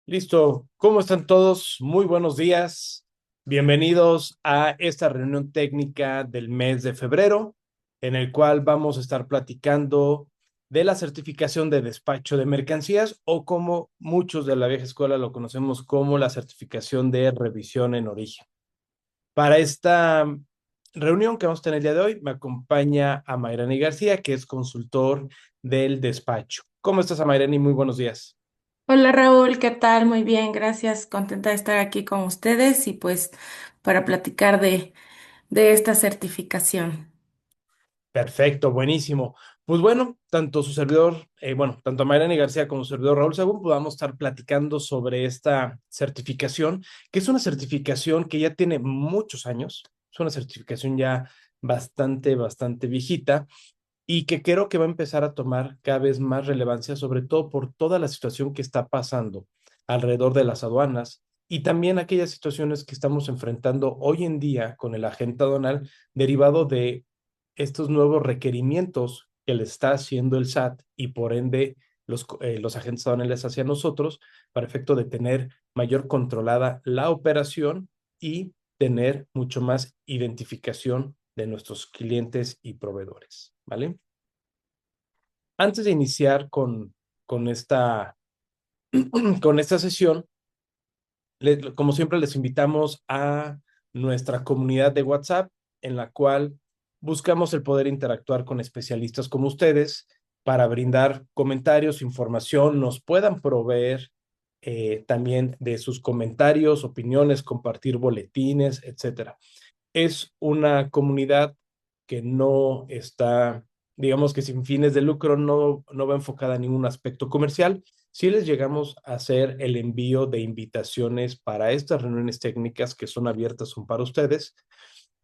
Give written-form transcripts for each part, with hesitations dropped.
Listo, ¿cómo están todos? Muy buenos días. Bienvenidos a esta reunión técnica del mes de febrero, en el cual vamos a estar platicando de la certificación de despacho de mercancías o como muchos de la vieja escuela lo conocemos como la certificación de revisión en origen. Para esta reunión que vamos a tener el día de hoy, me acompaña Amairani García, que es consultor del despacho. ¿Cómo estás, Amairani? Muy buenos días. Hola Raúl, ¿qué tal? Muy bien, gracias. Contenta de estar aquí con ustedes y pues para platicar de esta certificación. Perfecto, buenísimo. Pues bueno, tanto su servidor, tanto Mayrani García como su servidor Raúl Sagún, podamos estar platicando sobre esta certificación, que es una certificación que ya tiene muchos años, es una certificación ya bastante viejita y que creo que va a empezar a tomar cada vez más relevancia, sobre todo por toda la situación que está pasando alrededor de las aduanas y también aquellas situaciones que estamos enfrentando hoy en día con el agente aduanal derivado de estos nuevos requerimientos que le está haciendo el SAT y por ende los agentes aduanales hacia nosotros para efecto de tener mayor controlada la operación y tener mucho más identificación de nuestros clientes y proveedores, ¿vale? Antes de iniciar con esta, con esta sesión, como siempre les invitamos a nuestra comunidad de WhatsApp, en la cual buscamos el poder interactuar con especialistas como ustedes para brindar comentarios, información, nos puedan proveer también de sus comentarios, opiniones, compartir boletines, etcétera. Es una comunidad que no está, digamos que sin fines de lucro, no va enfocada a ningún aspecto comercial. Sí les llegamos a hacer el envío de invitaciones para estas reuniones técnicas que son abiertas son para ustedes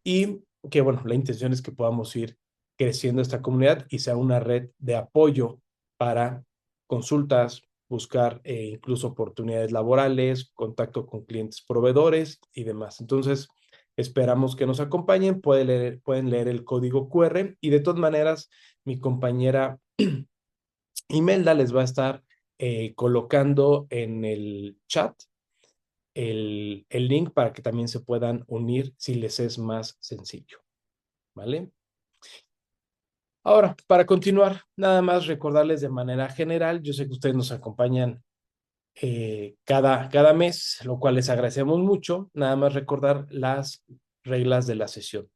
y que, bueno, la intención es que podamos ir creciendo esta comunidad y sea una red de apoyo para consultas, buscar incluso oportunidades laborales, contacto con clientes proveedores y demás. Entonces, esperamos que nos acompañen, pueden leer el código QR y de todas maneras, mi compañera Imelda les va a estar colocando en el chat el link para que también se puedan unir si les es más sencillo, ¿vale? Ahora, para continuar, nada más recordarles de manera general, yo sé que ustedes nos acompañan cada mes, lo cual les agradecemos mucho, nada más recordar las reglas de la sesión.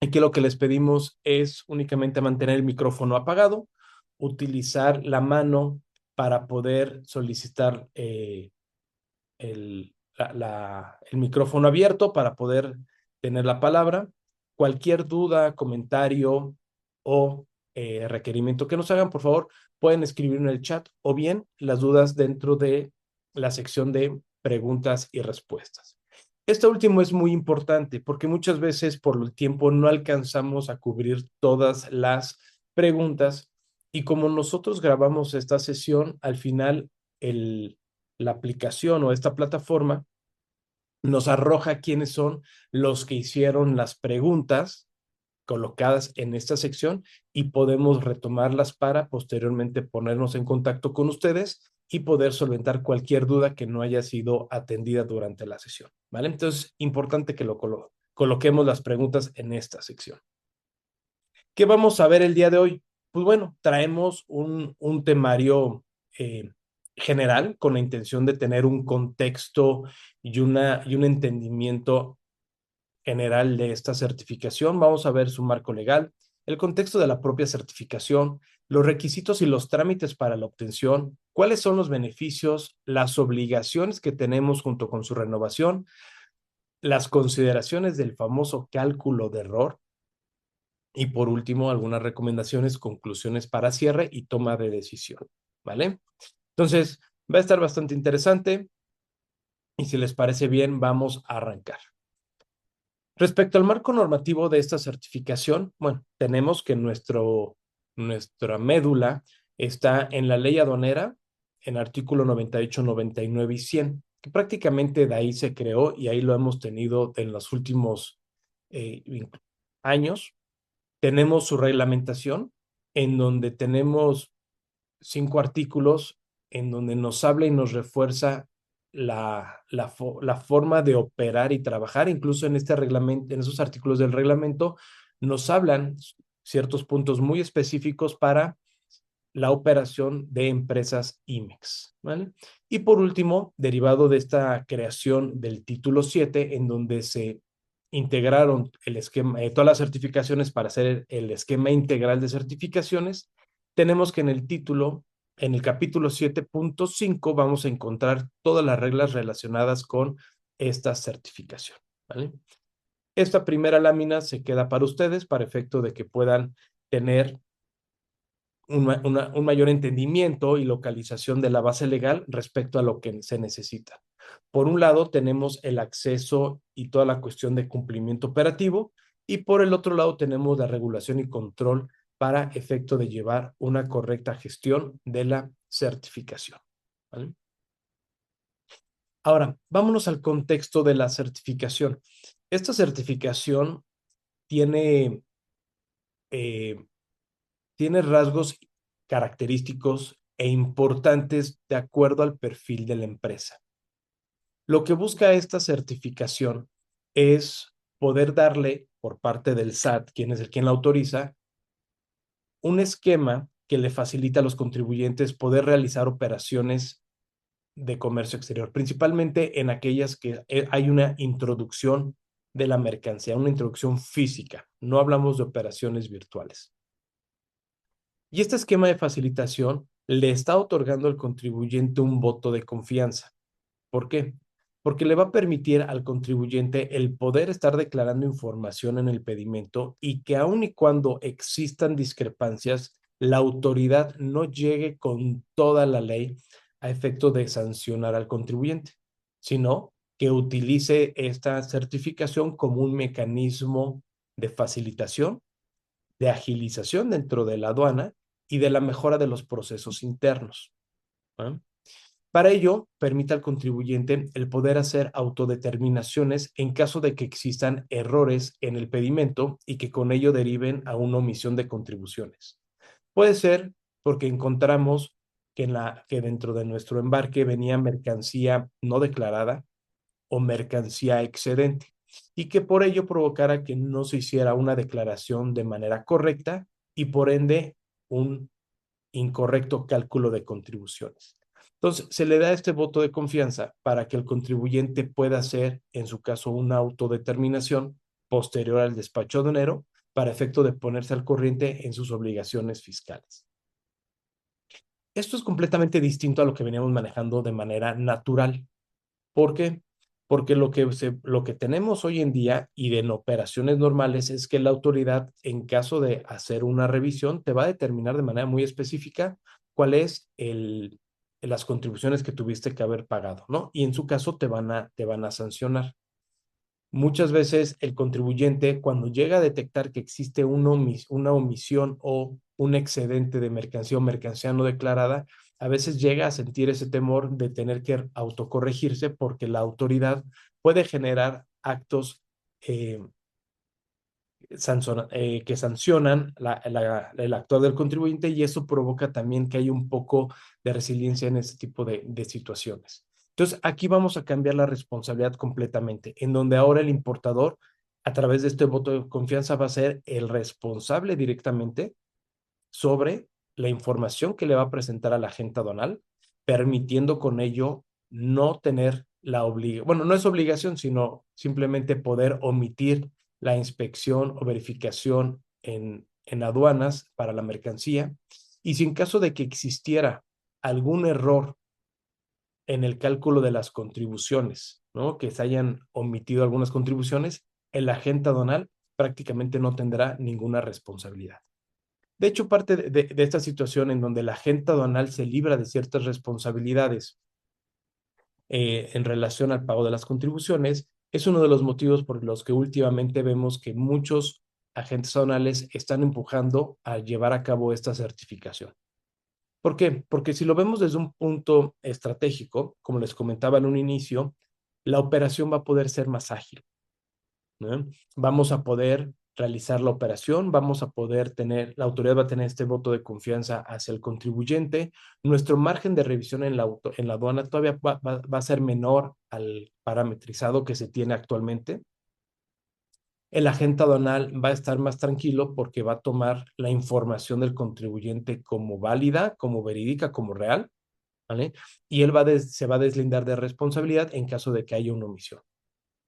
Aquí lo que les pedimos es únicamente mantener el micrófono apagado, utilizar la mano para poder solicitar el micrófono abierto para poder tener la palabra. Cualquier duda, comentario o requerimiento que nos hagan, por favor, pueden escribir en el chat o bien las dudas dentro de la sección de preguntas y respuestas. Esto último es muy importante porque muchas veces por el tiempo no alcanzamos a cubrir todas las preguntas y como nosotros grabamos esta sesión, al final la aplicación o esta plataforma nos arroja quiénes son los que hicieron las preguntas colocadas en esta sección y podemos retomarlas para posteriormente ponernos en contacto con ustedes y poder solventar cualquier duda que no haya sido atendida durante la sesión, ¿vale? Entonces, importante que coloquemos las preguntas en esta sección. ¿Qué vamos a ver el día de hoy? Pues bueno, traemos un temario eh, general con la intención de tener un contexto y un entendimiento general de esta certificación. Vamos a ver su marco legal, el contexto de la propia certificación, los requisitos y los trámites para la obtención, cuáles son los beneficios, las obligaciones que tenemos junto con su renovación, las consideraciones del famoso cálculo de error y por último algunas recomendaciones, conclusiones para cierre y toma de decisión, ¿vale? Entonces, va a estar bastante interesante y si les parece bien, vamos a arrancar. Respecto al marco normativo de esta certificación, bueno, tenemos que nuestra médula está en la ley aduanera, en artículo 98, 99 y 100, que prácticamente de ahí se creó y ahí lo hemos tenido en los últimos eh, años. Tenemos su reglamentación, en donde tenemos 5 artículos en donde nos habla y nos refuerza la forma de operar y trabajar. Incluso en este reglamento, en esos artículos del reglamento, nos hablan ciertos puntos muy específicos para la operación de empresas IMEX, ¿vale? Y por último, derivado de esta creación del título 7, en donde se integraron el esquema, todas las certificaciones para hacer el esquema integral de certificaciones, tenemos que en el título, en el capítulo 7.5, vamos a encontrar todas las reglas relacionadas con esta certificación, ¿vale? Esta primera lámina se queda para ustedes para efecto de que puedan tener un mayor entendimiento y localización de la base legal respecto a lo que se necesita. Por un lado, tenemos el acceso y toda la cuestión de cumplimiento operativo, y por el otro lado tenemos la regulación y control para efecto de llevar una correcta gestión de la certificación, ¿vale? Ahora, vámonos al contexto de la certificación. Esta certificación tiene eh, tiene rasgos característicos e importantes de acuerdo al perfil de la empresa. Lo que busca esta certificación es poder darle, por parte del SAT, quien es quien la autoriza, un esquema que le facilita a los contribuyentes poder realizar operaciones de comercio exterior, principalmente en aquellas que hay una introducción de la mercancía, una introducción física. No hablamos de operaciones virtuales. Y este esquema de facilitación le está otorgando al contribuyente un voto de confianza. ¿Por qué? Porque le va a permitir al contribuyente el poder estar declarando información en el pedimento y que aun y cuando existan discrepancias, la autoridad no llegue con toda la ley a efecto de sancionar al contribuyente, sino que utilice esta certificación como un mecanismo de facilitación, de agilización dentro de la aduana y de la mejora de los procesos internos, ¿no? Para ello, permite al contribuyente el poder hacer autodeterminaciones en caso de que existan errores en el pedimento y que con ello deriven a una omisión de contribuciones. Puede ser porque encontramos que dentro de nuestro embarque venía mercancía no declarada o mercancía excedente, y que por ello provocara que no se hiciera una declaración de manera correcta y por ende un incorrecto cálculo de contribuciones. Entonces, se le da este voto de confianza para que el contribuyente pueda hacer, en su caso, una autodeterminación posterior al despacho de enero para efecto de ponerse al corriente en sus obligaciones fiscales. Esto es completamente distinto a lo que veníamos manejando de manera natural. ¿Por qué? Porque lo que tenemos hoy en día y en operaciones normales es que la autoridad, en caso de hacer una revisión, te va a determinar de manera muy específica cuál es las contribuciones que tuviste que haber pagado, ¿no? Y en su caso te van a sancionar. Muchas veces el contribuyente, cuando llega a detectar que existe una omisión o un excedente de mercancía o mercancía no declarada, a veces llega a sentir ese temor de tener que autocorregirse porque la autoridad puede generar actos eh, que sancionan el actuar del contribuyente, y eso provoca también que haya un poco de resiliencia en ese tipo de situaciones. Entonces, aquí vamos a cambiar la responsabilidad completamente, en donde ahora el importador, a través de este voto de confianza, va a ser el responsable directamente sobre la información que le va a presentar a la agente aduanal, permitiendo con ello no tener la obligación, bueno, no es obligación, sino simplemente poder omitir la inspección o verificación en aduanas para la mercancía. Y si en caso de que existiera algún error en el cálculo de las contribuciones, ¿no? Que se hayan omitido algunas contribuciones, el agente aduanal prácticamente no tendrá ninguna responsabilidad. De hecho, parte de esta situación en donde la agente aduanal se libra de ciertas responsabilidades en relación al pago de las contribuciones es uno de los motivos por los que últimamente vemos que muchos agentes aduanales están empujando a llevar a cabo esta certificación. ¿Por qué? Porque si lo vemos desde un punto estratégico, como les comentaba en un inicio, la operación va a poder ser más ágil, ¿no? Vamos a poder realizar la operación, vamos a poder tener, la autoridad va a tener este voto de confianza hacia el contribuyente. Nuestro margen de revisión en la aduana todavía va a ser menor al parametrizado que se tiene actualmente. El agente aduanal va a estar más tranquilo porque va a tomar la información del contribuyente como válida, como verídica, como real, ¿vale? Y él se va a deslindar de responsabilidad en caso de que haya una omisión.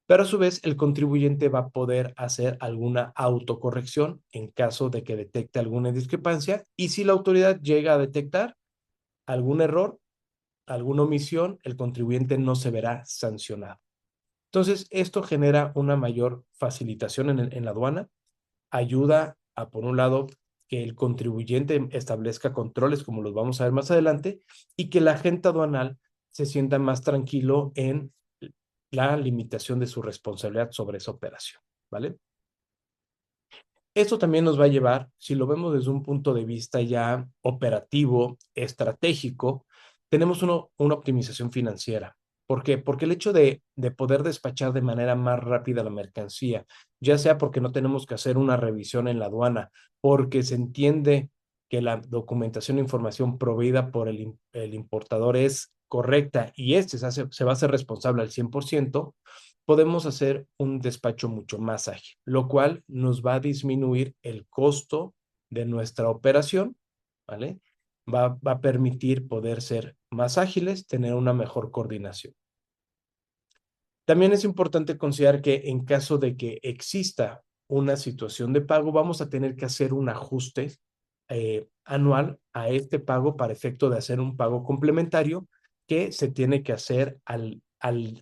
Pero a su vez, el contribuyente va a poder hacer alguna autocorrección en caso de que detecte alguna discrepancia, y si la autoridad llega a detectar algún error, alguna omisión, el contribuyente no se verá sancionado. Entonces, esto genera una mayor facilitación en la aduana, ayuda a, por un lado, que el contribuyente establezca controles, como los vamos a ver más adelante, y que el agente aduanal se sienta más tranquilo en la limitación de su responsabilidad sobre esa operación, ¿vale? Esto también nos va a llevar, si lo vemos desde un punto de vista ya operativo, estratégico, tenemos una optimización financiera. ¿Por qué? Porque el hecho de poder despachar de manera más rápida la mercancía, ya sea porque no tenemos que hacer una revisión en la aduana, porque se entiende que la documentación e información proveída por el importador es correcta y este se va a hacer responsable al 100%, podemos hacer un despacho mucho más ágil, lo cual nos va a disminuir el costo de nuestra operación, ¿vale? Va a permitir poder ser más ágiles, tener una mejor coordinación. También es importante considerar que en caso de que exista una situación de pago, vamos a tener que hacer un ajuste anual a este pago para efecto de hacer un pago complementario que se tiene que hacer al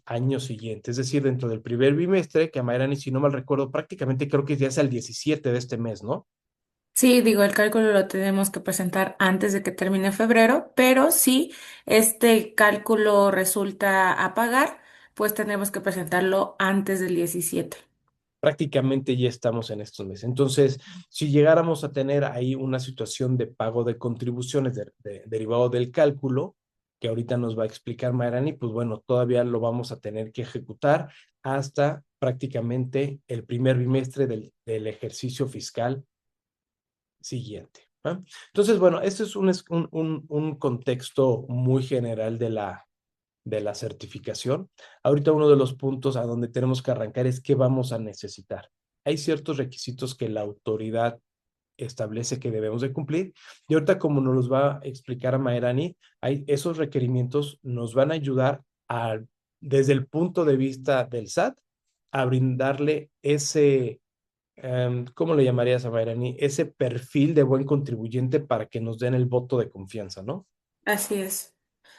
año siguiente, es decir, dentro del primer bimestre, que a Mayrani, si no mal recuerdo, prácticamente creo que ya es el 17 de este mes, ¿no? Sí, digo, el cálculo lo tenemos que presentar antes de que termine febrero, pero si este cálculo resulta a pagar, pues tenemos que presentarlo antes del 17. Prácticamente ya estamos en estos meses. Entonces, si llegáramos a tener ahí una situación de pago de contribuciones derivado del cálculo, que ahorita nos va a explicar Mayrani, pues bueno, todavía lo vamos a tener que ejecutar hasta prácticamente el primer bimestre del ejercicio fiscal siguiente, ¿no? Entonces, bueno, este es un contexto muy general de la certificación. Ahorita uno de los puntos a donde tenemos que arrancar es qué vamos a necesitar. Hay ciertos requisitos que la autoridad establece que debemos de cumplir, y ahorita, como nos los va a explicar a Mayrani, esos requerimientos nos van a ayudar desde el punto de vista del SAT a brindarle ese, ¿cómo le llamarías a Mayrani? Ese perfil de buen contribuyente para que nos den el voto de confianza, ¿no? Así es.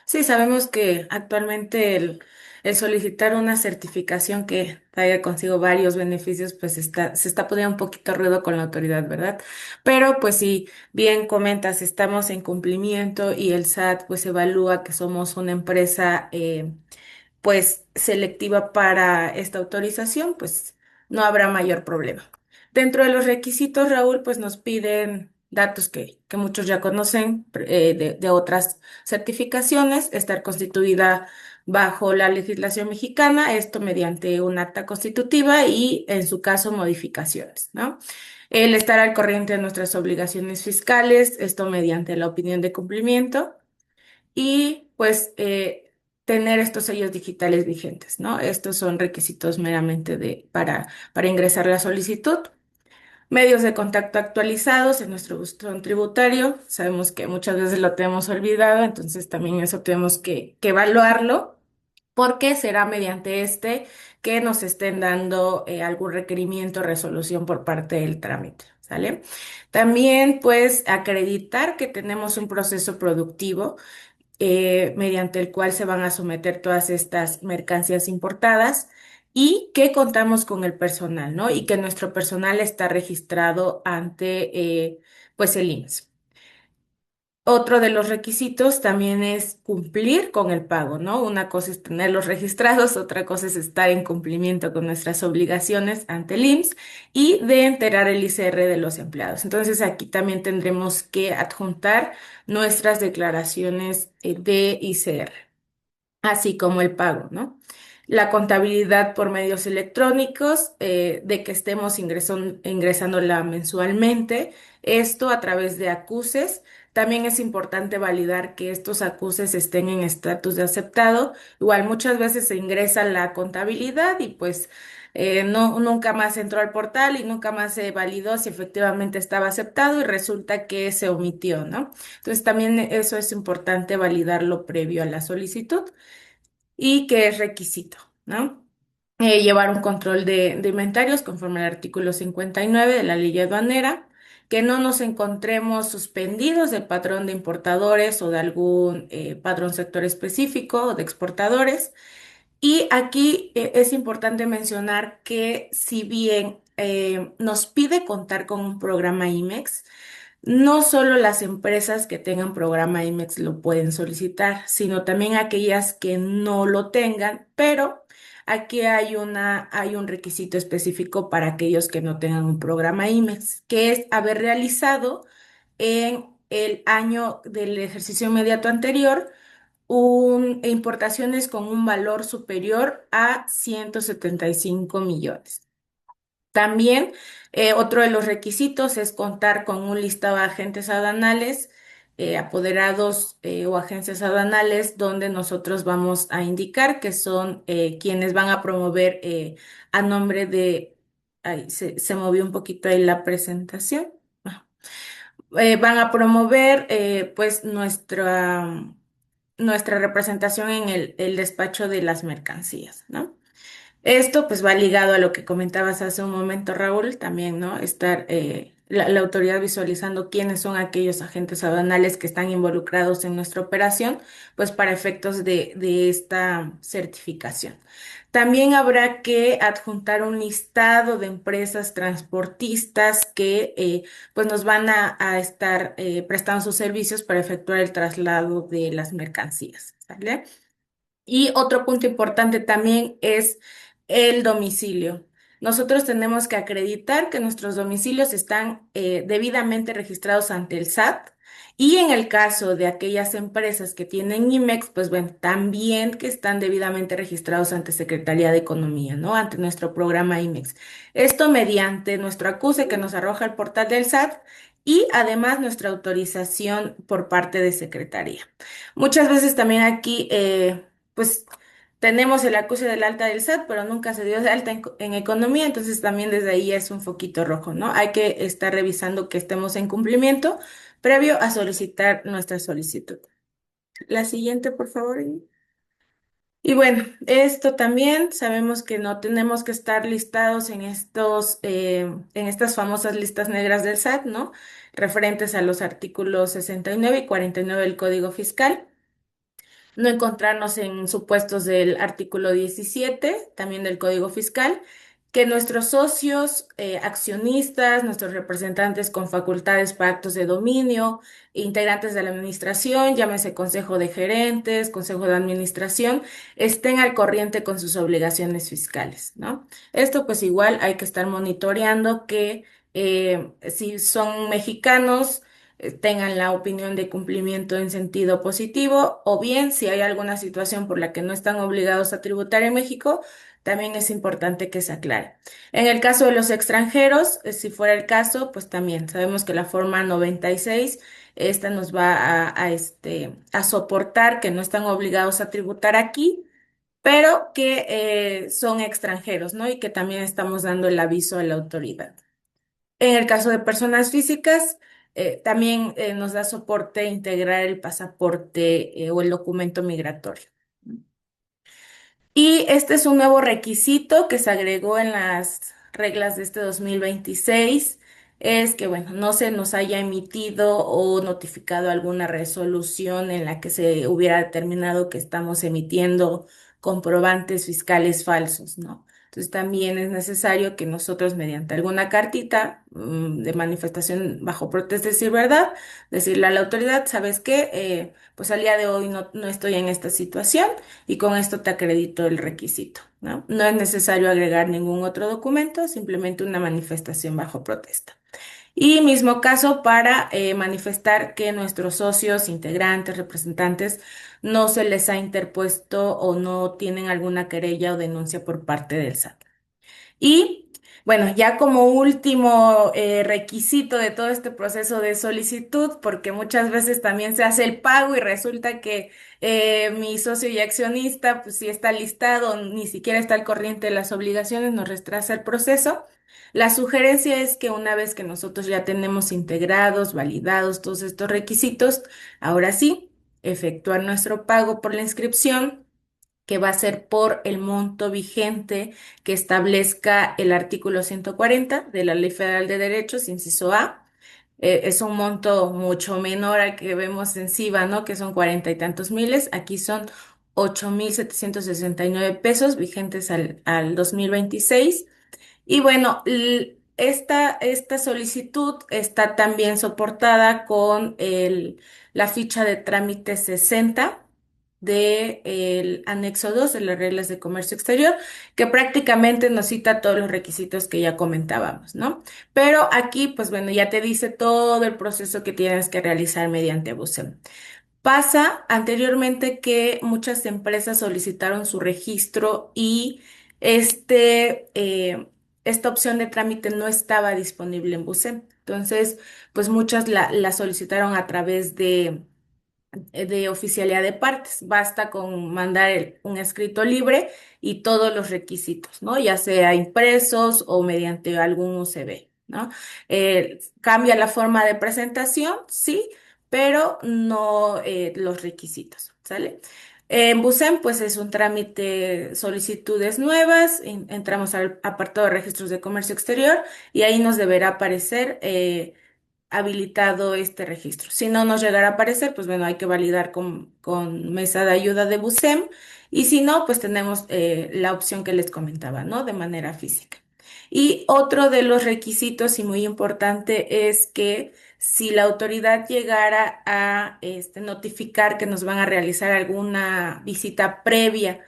Sí, sabemos que actualmente el solicitar una certificación que traiga consigo varios beneficios, pues se está poniendo un poquito ruido con la autoridad, ¿verdad? Pero pues si bien comentas, estamos en cumplimiento y el SAT pues evalúa que somos una empresa pues selectiva para esta autorización, pues no habrá mayor problema. Dentro de los requisitos, Raúl, pues nos piden datos que muchos ya conocen de otras certificaciones, estar constituida bajo la legislación mexicana, esto mediante un acta constitutiva y, en su caso, modificaciones, ¿no? El estar al corriente de nuestras obligaciones fiscales, esto mediante la opinión de cumplimiento y pues tener estos sellos digitales vigentes, ¿no? Estos son requisitos meramente para ingresar la solicitud. Medios de contacto actualizados en nuestro buzón tributario. Sabemos que muchas veces lo tenemos olvidado, entonces también eso tenemos que evaluarlo, porque será mediante este que nos estén dando algún requerimiento o resolución por parte del trámite, ¿sale? También, pues, acreditar que tenemos un proceso productivo mediante el cual se van a someter todas estas mercancías importadas y que contamos con el personal, ¿no? Y que nuestro personal está registrado ante, pues, el IMSS. Otro de los requisitos también es cumplir con el pago, ¿no? Una cosa es tenerlos registrados, otra cosa es estar en cumplimiento con nuestras obligaciones ante el IMSS y de enterar el ICR de los empleados. Entonces aquí también tendremos que adjuntar nuestras declaraciones de ICR, así como el pago, ¿no? la contabilidad por medios electrónicos, de que estemos ingresándola mensualmente, esto a través de acuses. También es importante validar que estos acuses estén en estatus de aceptado. Igual muchas veces se ingresa la contabilidad y pues no, nunca más entró al portal y nunca más se validó si efectivamente estaba aceptado y resulta que se omitió, ¿no? Entonces también eso es importante validarlo previo a la solicitud y que es requisito, ¿no? Llevar un control de inventarios conforme al artículo 59 de la ley aduanera, que no nos encontremos suspendidos del patrón de importadores o de algún padrón sector específico o de exportadores. Y aquí es importante mencionar que si bien nos pide contar con un programa IMEX, no solo las empresas que tengan programa IMEX lo pueden solicitar, sino también aquellas que no lo tengan, pero aquí hay un requisito específico para aquellos que no tengan un programa IMEX, que es haber realizado en el año del ejercicio inmediato anterior importaciones con un valor superior a 175 millones. También otro de los requisitos es contar con un listado de agentes aduanales, apoderados o agencias aduanales, donde nosotros vamos a indicar que son quienes van a promover a nombre de... Ay, se movió un poquito ahí la presentación. Van a promover pues nuestra representación en el despacho de las mercancías, ¿no? Esto pues va ligado a lo que comentabas hace un momento, Raúl, también, ¿no? Estar la autoridad visualizando quiénes son aquellos agentes aduanales que están involucrados en nuestra operación, pues para efectos de esta certificación. También habrá que adjuntar un listado de empresas transportistas que pues nos van a estar prestando sus servicios para efectuar el traslado de las mercancías, ¿sale? Y otro punto importante también es el domicilio. Nosotros tenemos que acreditar que nuestros domicilios están debidamente registrados ante el SAT y en el caso de aquellas empresas que tienen IMEX, pues bueno, también que están debidamente registrados ante Secretaría de Economía, ¿no? Ante nuestro programa IMEX. Esto mediante nuestro acuse que nos arroja el portal del SAT y además nuestra autorización por parte de Secretaría. Muchas veces también aquí pues tenemos el acuse del alta del SAT, pero nunca se dio de alta en economía, entonces también desde ahí es un foquito rojo, ¿no? Hay que estar revisando que estemos en cumplimiento previo a solicitar nuestra solicitud. La siguiente, por favor. Y bueno, esto también sabemos que no tenemos que estar listados en estas famosas listas negras del SAT, ¿no? Referentes a los artículos 69 y 49 del Código Fiscal, no encontrarnos en supuestos del artículo 17, también del Código Fiscal, que nuestros socios, accionistas, nuestros representantes con facultades para actos de dominio, integrantes de la administración, llámese consejo de gerentes, consejo de administración, estén al corriente con sus obligaciones fiscales, ¿no? Esto pues igual hay que estar monitoreando que si son mexicanos, tengan la opinión de cumplimiento en sentido positivo, o bien si hay alguna situación por la que no están obligados a tributar en México, también es importante que se aclare. En el caso de los extranjeros, si fuera el caso, pues también sabemos que la forma 96, esta nos va a soportar que no están obligados a tributar aquí, pero que son extranjeros, ¿no? Y que también estamos dando el aviso a la autoridad. En el caso de personas físicas, también nos da soporte integrar el pasaporte o el documento migratorio. Y este es un nuevo requisito que se agregó en las reglas de este 2026, es que, bueno, no se nos haya emitido o notificado alguna resolución en la que se hubiera determinado que estamos emitiendo comprobantes fiscales falsos, ¿no? Entonces también es necesario que nosotros mediante alguna cartita de manifestación bajo protesta de decir verdad, decirle a la autoridad, ¿sabes qué? Pues al día de hoy no estoy en esta situación y con esto te acredito el requisito, ¿no? No es necesario agregar ningún otro documento, simplemente una manifestación bajo protesta. Y mismo caso para manifestar que nuestros socios, integrantes, representantes, no se les ha interpuesto o no tienen alguna querella o denuncia por parte del SAT. Y bueno, ya como último requisito de todo este proceso de solicitud, porque muchas veces también se hace el pago y resulta que mi socio y accionista, pues si está listado, ni siquiera está al corriente de las obligaciones, nos retrasa el proceso. La sugerencia es que una vez que nosotros ya tenemos integrados, validados todos estos requisitos, ahora sí, efectuar nuestro pago por la inscripción que va a ser por el monto vigente que establezca el artículo 140 de la Ley Federal de Derechos, inciso A. Es un monto mucho menor al que vemos en SIVA, ¿no? Que son 40 y tantos miles. Aquí son 8.769 pesos vigentes al 2026. Y bueno, esta solicitud está también soportada con la ficha de trámite 60 del anexo 2 de las reglas de comercio exterior, que prácticamente nos cita todos los requisitos que ya comentábamos, ¿no? Pero aquí, pues bueno, ya te dice todo el proceso que tienes que realizar mediante BUSEM. Pasa anteriormente que muchas empresas solicitaron su registro y esta opción de trámite no estaba disponible en BUSEM. Entonces, pues muchas la solicitaron a través de oficialidad de partes. Basta con mandar un escrito libre y todos los requisitos, ¿no? Ya sea impresos o mediante algún UCB, ¿no? Cambia la forma de presentación, sí, pero no los requisitos, ¿sale? En BUSEM, pues es un trámite, solicitudes nuevas, entramos al apartado de registros de comercio exterior y ahí nos deberá aparecer habilitado este registro. Si no nos llegara a aparecer, pues bueno, hay que validar con mesa de ayuda de BUSEM y si no, pues tenemos la opción que les comentaba, ¿no? De manera física. Y otro de los requisitos y muy importante es que si la autoridad llegara a notificar que nos van a realizar alguna visita previa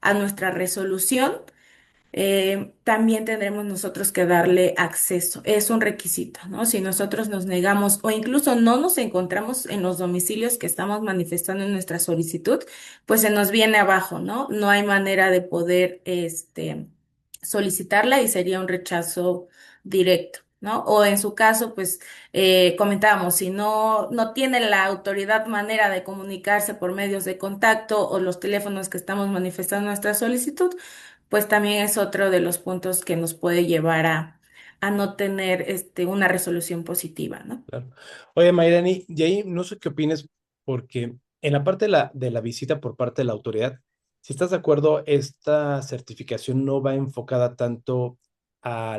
a nuestra resolución, también tendremos nosotros que darle acceso. Es un requisito, ¿no? Si nosotros nos negamos o incluso no nos encontramos en los domicilios que estamos manifestando en nuestra solicitud, pues se nos viene abajo, ¿no? No hay manera de poder, solicitarla y sería un rechazo directo. ¿No? O en su caso, pues comentábamos, si no tiene la autoridad manera de comunicarse por medios de contacto o los teléfonos que estamos manifestando nuestra solicitud, pues también es otro de los puntos que nos puede llevar a no tener una resolución positiva, ¿no? Claro. Oye, Mayrani, y ahí no sé qué opines, porque en la parte de la visita por parte de la autoridad, si estás de acuerdo, esta certificación no va enfocada tanto a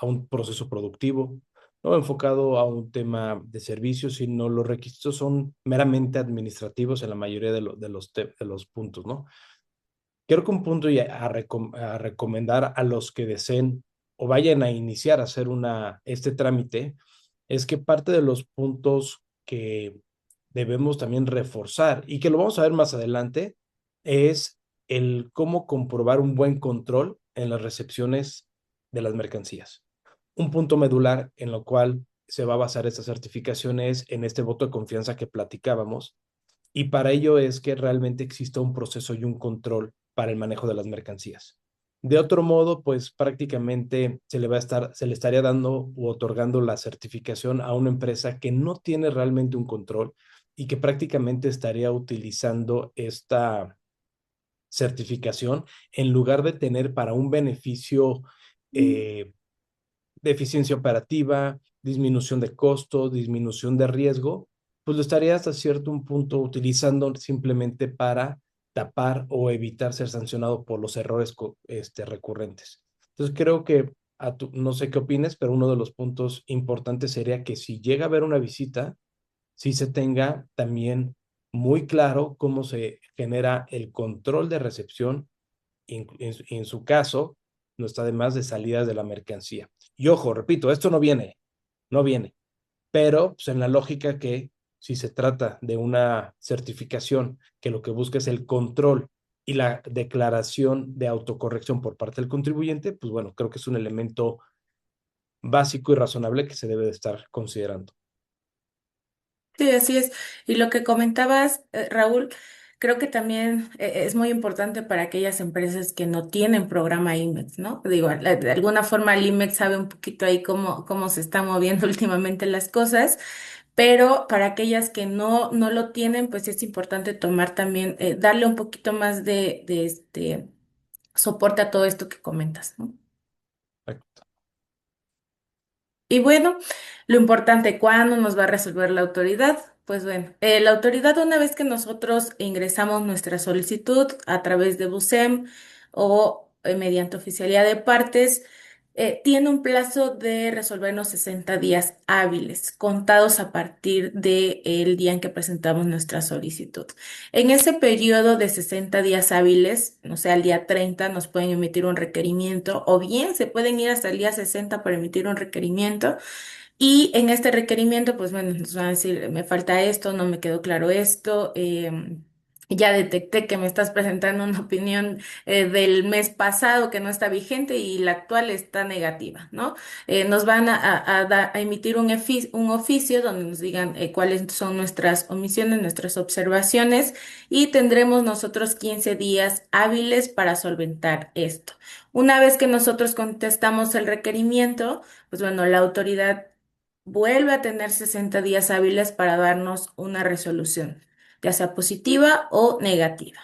un proceso productivo, no va enfocado a un tema de servicios, sino los requisitos son meramente administrativos en la mayoría de los puntos, ¿no? Creo que un punto a recomendar a los que deseen o vayan a iniciar a hacer este trámite es que parte de los puntos que debemos también reforzar y que lo vamos a ver más adelante es el cómo comprobar un buen control en las recepciones de las mercancías. Un punto medular en lo cual se va a basar esta certificación es en este voto de confianza que platicábamos, y para ello es que realmente exista un proceso y un control para el manejo de las mercancías. De otro modo, pues prácticamente se le estaría dando u otorgando la certificación a una empresa que no tiene realmente un control y que prácticamente estaría utilizando esta certificación en lugar de tener para un beneficio eh, de eficiencia operativa, disminución de costos, disminución de riesgo, pues lo estaría hasta cierto un punto utilizando simplemente para tapar o evitar ser sancionado por los errores recurrentes. Entonces creo que, no sé qué opines, pero uno de los puntos importantes sería que si llega a haber una visita, sí se tenga también muy claro cómo se genera el control de recepción en su caso, no está de más de salidas de la mercancía. Y ojo, repito, esto no viene, pero pues, en la lógica que si se trata de una certificación que lo que busca es el control y la declaración de autocorrección por parte del contribuyente, pues bueno, creo que es un elemento básico y razonable que se debe de estar considerando. Sí, así es. Y lo que comentabas, Raúl, creo que también es muy importante para aquellas empresas que no tienen programa IMEX, ¿no? Digo, de alguna forma el IMEX sabe un poquito ahí cómo se están moviendo últimamente las cosas, pero para aquellas que no lo tienen, pues es importante tomar también, darle un poquito más de este soporte a todo esto que comentas, ¿no? Y bueno, lo importante, ¿cuándo nos va a resolver la autoridad? Pues bueno, la autoridad una vez que nosotros ingresamos nuestra solicitud a través de BUSEM o mediante oficialía de partes, tiene un plazo de resolvernos 60 días hábiles, contados a partir del día en que presentamos nuestra solicitud. En ese periodo de 60 días hábiles, o sea, al día 30 nos pueden emitir un requerimiento o bien se pueden ir hasta el día 60 para emitir un requerimiento y en este requerimiento, pues bueno, nos van a decir, me falta esto, no me quedó claro esto, ya detecté que me estás presentando una opinión del mes pasado que no está vigente y la actual está negativa, ¿no? Nos van a emitir un oficio donde nos digan cuáles son nuestras omisiones, nuestras observaciones y tendremos nosotros 15 días hábiles para solventar esto. Una vez que nosotros contestamos el requerimiento, pues bueno, la autoridad vuelve a tener 60 días hábiles para darnos una resolución, ya sea positiva o negativa.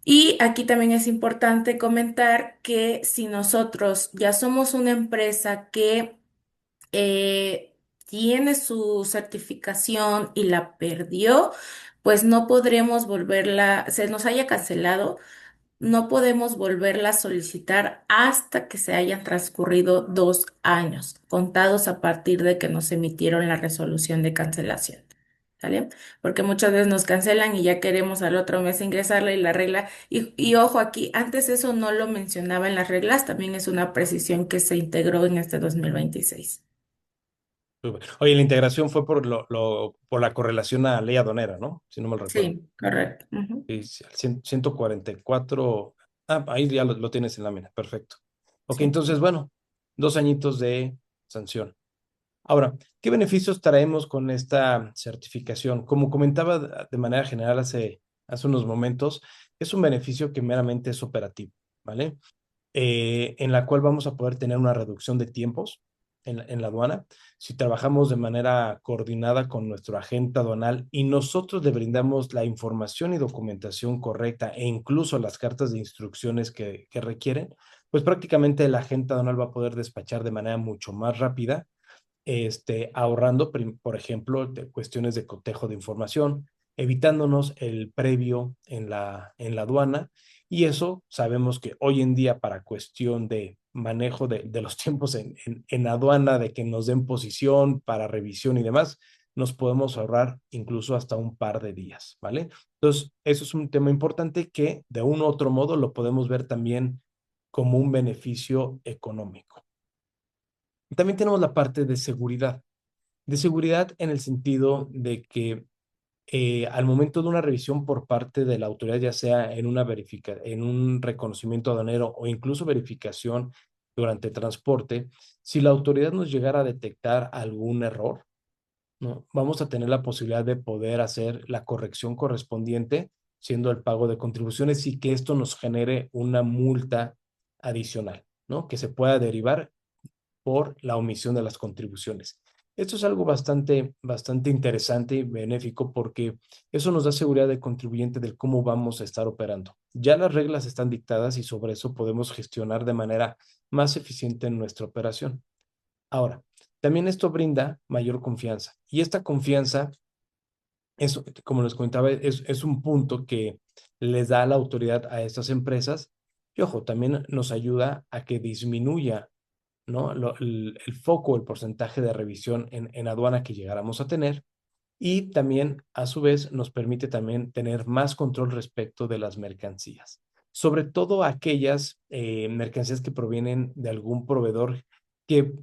Y aquí también es importante comentar que si nosotros ya somos una empresa que tiene su certificación y la perdió, pues no podremos volverla, se nos haya cancelado, no podemos volverla a solicitar hasta que se hayan transcurrido 2 años, contados a partir de que nos emitieron la resolución de cancelación. ¿Sale? Porque muchas veces nos cancelan y ya queremos al otro mes ingresarla y la regla. Y ojo aquí, antes eso no lo mencionaba en las reglas, también es una precisión que se integró en este 2026. Súper. Oye, la integración fue por la correlación a ley aduanera, ¿no? Si no mal recuerdo. Sí, correcto. Ujú. Sí, sí, al 144. Ah, ahí ya lo tienes en lámina. Perfecto. Ok, Sí. entonces, bueno, 2 añitos de sanción. Ahora, ¿qué beneficios traemos con esta certificación? Como comentaba de manera general hace unos momentos, es un beneficio que meramente es operativo, ¿vale? En la cual vamos a poder tener una reducción de tiempos en la aduana. Si trabajamos de manera coordinada con nuestro agente aduanal y nosotros le brindamos la información y documentación correcta e incluso las cartas de instrucciones que requieren, pues prácticamente el agente aduanal va a poder despachar de manera mucho más rápida, ahorrando, por ejemplo, de cuestiones de cotejo de información, evitándonos el previo en la aduana. Y eso sabemos que hoy en día para cuestión de manejo de los tiempos en aduana, de que nos den posición para revisión y demás, nos podemos ahorrar incluso hasta un par de días, ¿vale? Entonces, eso es un tema importante que de un u otro modo lo podemos ver también como un beneficio económico. También tenemos la parte de seguridad en el sentido de que al momento de una revisión por parte de la autoridad, ya sea en un reconocimiento aduanero o incluso verificación durante transporte, si la autoridad nos llegara a detectar algún error, ¿no? Vamos a tener la posibilidad de poder hacer la corrección correspondiente, siendo el pago de contribuciones y que esto nos genere una multa adicional, ¿no? Que se pueda derivar por la omisión de las contribuciones. Esto es algo bastante interesante y benéfico porque eso nos da seguridad del contribuyente del cómo vamos a estar operando. Ya las reglas están dictadas y sobre eso podemos gestionar de manera más eficiente en nuestra operación. Ahora, también esto brinda mayor confianza y esta confianza, como les comentaba, es un punto que les da la autoridad a estas empresas y ojo, también nos ayuda a que disminuya, ¿no? El foco, el porcentaje de revisión en aduana que llegáramos a tener y también, a su vez, nos permite también tener más control respecto de las mercancías, sobre todo aquellas mercancías que provienen de algún proveedor que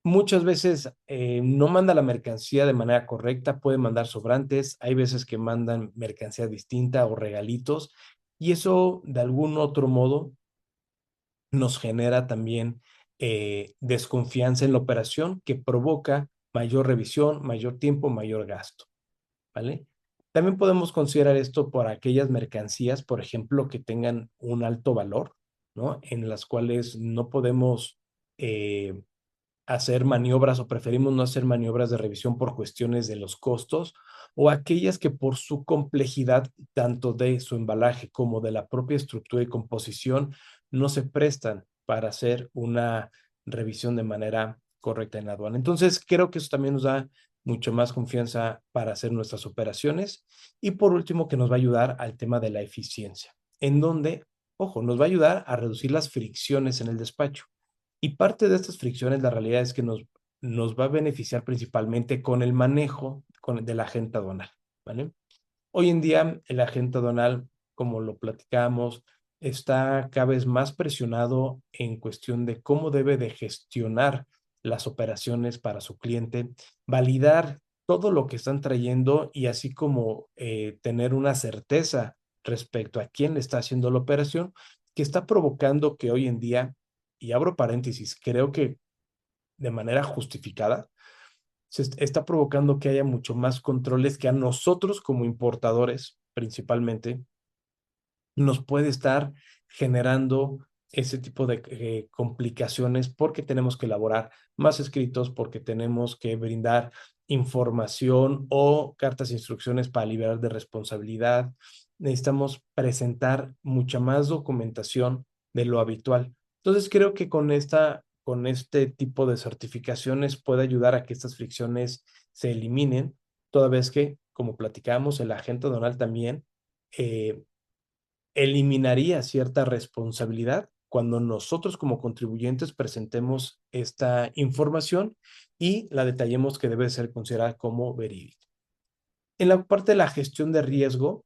muchas veces no manda la mercancía de manera correcta, puede mandar sobrantes, hay veces que mandan mercancía distinta o regalitos y eso de algún otro modo nos genera también desconfianza en la operación que provoca mayor revisión, mayor tiempo, mayor gasto, ¿vale? También podemos considerar esto por aquellas mercancías, por ejemplo, que tengan un alto valor, ¿no? En las cuales no podemos hacer maniobras o preferimos no hacer maniobras de revisión por cuestiones de los costos o aquellas que por su complejidad, tanto de su embalaje como de la propia estructura y composición, no se prestan para hacer una revisión de manera correcta en la aduana. Entonces, creo que eso también nos da mucho más confianza para hacer nuestras operaciones. Y por último, que nos va a ayudar al tema de la eficiencia, en donde, ojo, nos va a ayudar a reducir las fricciones en el despacho. Y parte de estas fricciones, la realidad es que nos va a beneficiar principalmente con el manejo de la agente aduanal, ¿vale? Hoy en día, el agente aduanal, como lo platicamos, está cada vez más presionado en cuestión de cómo debe de gestionar las operaciones para su cliente, validar todo lo que están trayendo y así como tener una certeza respecto a quién le está haciendo la operación, que está provocando que hoy en día, y abro paréntesis, creo que de manera justificada, está provocando que haya mucho más controles que a nosotros como importadores, principalmente, nos puede estar generando ese tipo de complicaciones porque tenemos que elaborar más escritos, porque tenemos que brindar información o cartas de instrucciones para liberar de responsabilidad. Necesitamos presentar mucha más documentación de lo habitual. Entonces creo que con este tipo de certificaciones puede ayudar a que estas fricciones se eliminen, toda vez que, como platicamos, el agente aduanal también eh, eliminaría cierta responsabilidad cuando nosotros como contribuyentes presentemos esta información y la detallemos que debe ser considerada como verídica. En la parte de la gestión de riesgo,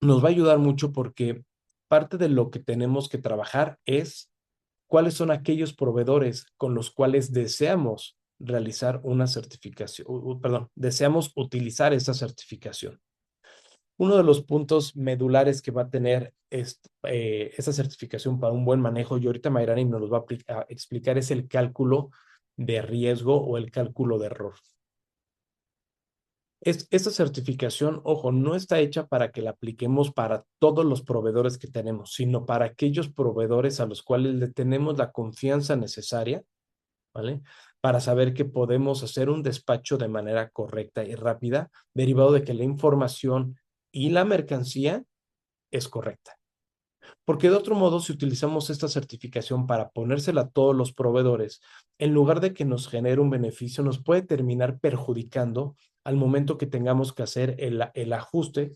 nos va a ayudar mucho porque parte de lo que tenemos que trabajar es cuáles son aquellos proveedores con los cuales deseamos realizar una certificación, perdón, deseamos utilizar esa certificación. Uno de los puntos medulares que va a tener esta certificación para un buen manejo, y ahorita Mayrani nos los va a explicar, es el cálculo de riesgo o el cálculo de error. Esta certificación, ojo, no está hecha para que la apliquemos para todos los proveedores que tenemos, sino para aquellos proveedores a los cuales le tenemos la confianza necesaria, ¿vale? Para saber que podemos hacer un despacho de manera correcta y rápida, derivado de que la información y la mercancía es correcta. Porque de otro modo, si utilizamos esta certificación para ponérsela a todos los proveedores, en lugar de que nos genere un beneficio, nos puede terminar perjudicando al momento que tengamos que hacer el ajuste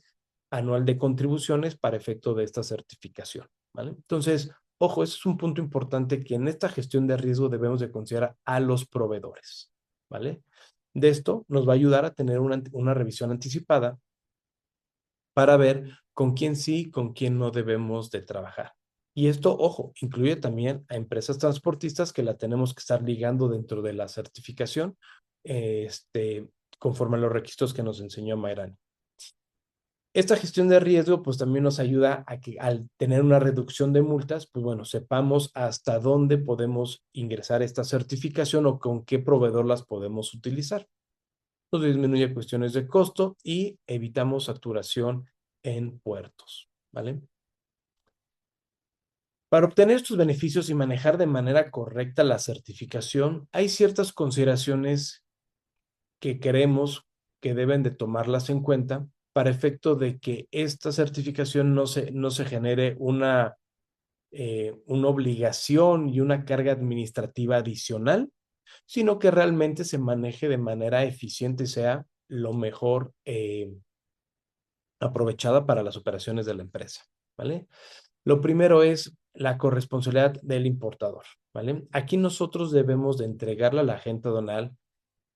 anual de contribuciones para efecto de esta certificación, ¿vale? Entonces, ojo, ese es un punto importante que en esta gestión de riesgo debemos de considerar a los proveedores, ¿vale? De esto nos va a ayudar a tener una revisión anticipada para ver con quién sí, con quién no debemos de trabajar. Y esto, ojo, incluye también a empresas transportistas que la tenemos que estar ligando dentro de la certificación, conforme a los requisitos que nos enseñó Mayrani. Esta gestión de riesgo, pues también nos ayuda a que al tener una reducción de multas, pues bueno, sepamos hasta dónde podemos ingresar esta certificación o con qué proveedor las podemos utilizar. Nos disminuye cuestiones de costo y evitamos saturación en puertos, ¿vale? Para obtener estos beneficios y manejar de manera correcta la certificación, hay ciertas consideraciones que queremos que deben de tomarlas en cuenta para efecto de que esta certificación no se genere una obligación y una carga administrativa adicional, sino que realmente se maneje de manera eficiente y sea lo mejor aprovechada para las operaciones de la empresa, ¿vale? Lo primero es la corresponsabilidad del importador, ¿vale? Aquí nosotros debemos de entregarle a la agente aduanal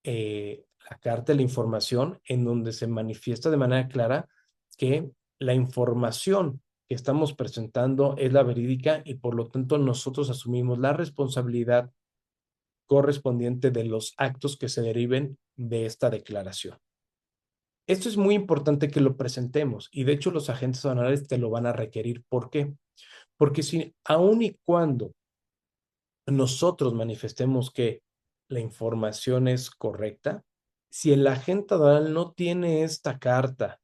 la carta de la información en donde se manifiesta de manera clara que la información que estamos presentando es la verídica y por lo tanto nosotros asumimos la responsabilidad correspondiente de los actos que se deriven de esta declaración. Esto es muy importante que lo presentemos y de hecho los agentes aduanales te lo van a requerir. ¿Por qué? Porque si aun y cuando nosotros manifestemos que la información es correcta, si el agente aduanal no tiene esta carta,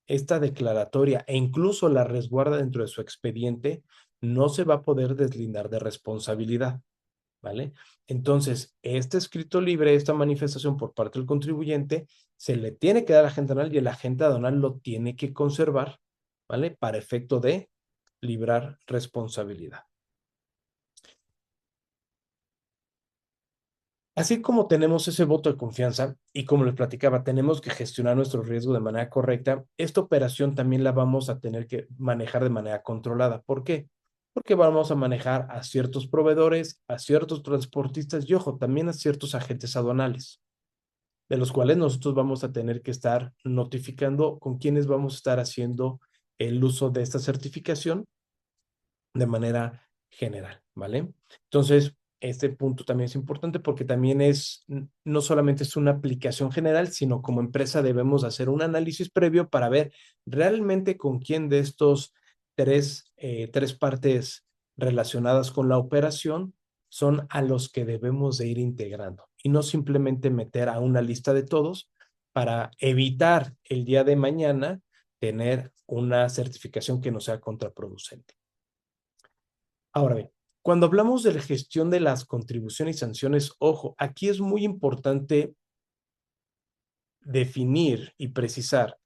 esta declaratoria e incluso la resguarda dentro de su expediente, no se va a poder deslindar de responsabilidad, ¿vale? Entonces, este escrito libre, esta manifestación por parte del contribuyente, se le tiene que dar al agente aduanal y el agente aduanal lo tiene que conservar, ¿vale? Para efecto de librar responsabilidad. Así como tenemos ese voto de confianza y como les platicaba, tenemos que gestionar nuestro riesgo de manera correcta, esta operación también la vamos a tener que manejar de manera controlada. ¿Por qué? Porque vamos a manejar a ciertos proveedores, a ciertos transportistas y, ojo, también a ciertos agentes aduanales, de los cuales nosotros vamos a tener que estar notificando con quienes vamos a estar haciendo el uso de esta certificación de manera general, ¿vale? Entonces, este punto también es importante porque también no solamente es una aplicación general, sino como empresa debemos hacer un análisis previo para ver realmente con quién de estos tres partes relacionadas con la operación son a los que debemos de ir integrando y no simplemente meter a una lista de todos para evitar el día de mañana tener una certificación que no sea contraproducente. Ahora bien, cuando hablamos de la gestión de las contribuciones y sanciones, ojo, aquí es muy importante definir y precisar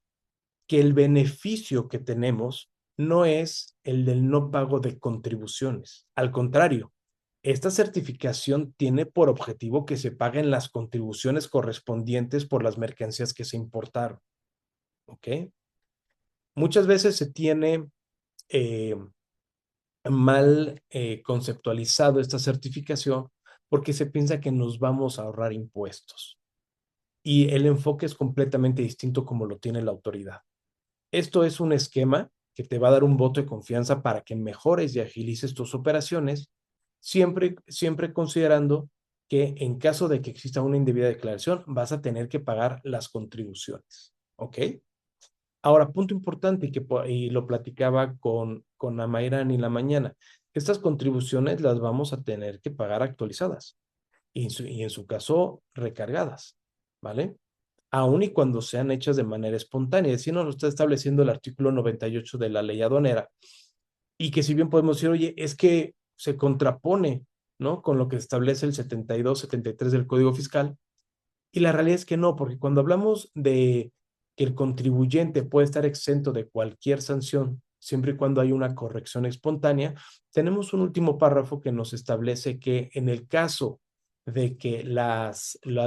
que el beneficio que tenemos no es el del no pago de contribuciones. Al contrario, esta certificación tiene por objetivo que se paguen las contribuciones correspondientes por las mercancías que se importaron. ¿Ok? Muchas veces se tiene eh, mal conceptualizado esta certificación porque se piensa que nos vamos a ahorrar impuestos y el enfoque es completamente distinto como lo tiene la autoridad. Esto es un esquema que te va a dar un voto de confianza para que mejores y agilices tus operaciones, siempre considerando que en caso de que exista una indebida declaración, vas a tener que pagar las contribuciones. ¿Ok? Ahora, punto importante y lo platicaba con Amairán en la mañana. Estas contribuciones las vamos a tener que pagar actualizadas y en su caso recargadas, ¿vale? Aun y cuando sean hechas de manera espontánea. Es decir, nos lo está estableciendo el artículo 98 de la ley aduanera y que si bien podemos decir, oye, es que se contrapone, ¿no? Con lo que establece el 72, 73 del Código Fiscal, y la realidad es que no, porque cuando hablamos de que el contribuyente puede estar exento de cualquier sanción, siempre y cuando hay una corrección espontánea, tenemos un último párrafo que nos establece que en el caso de que la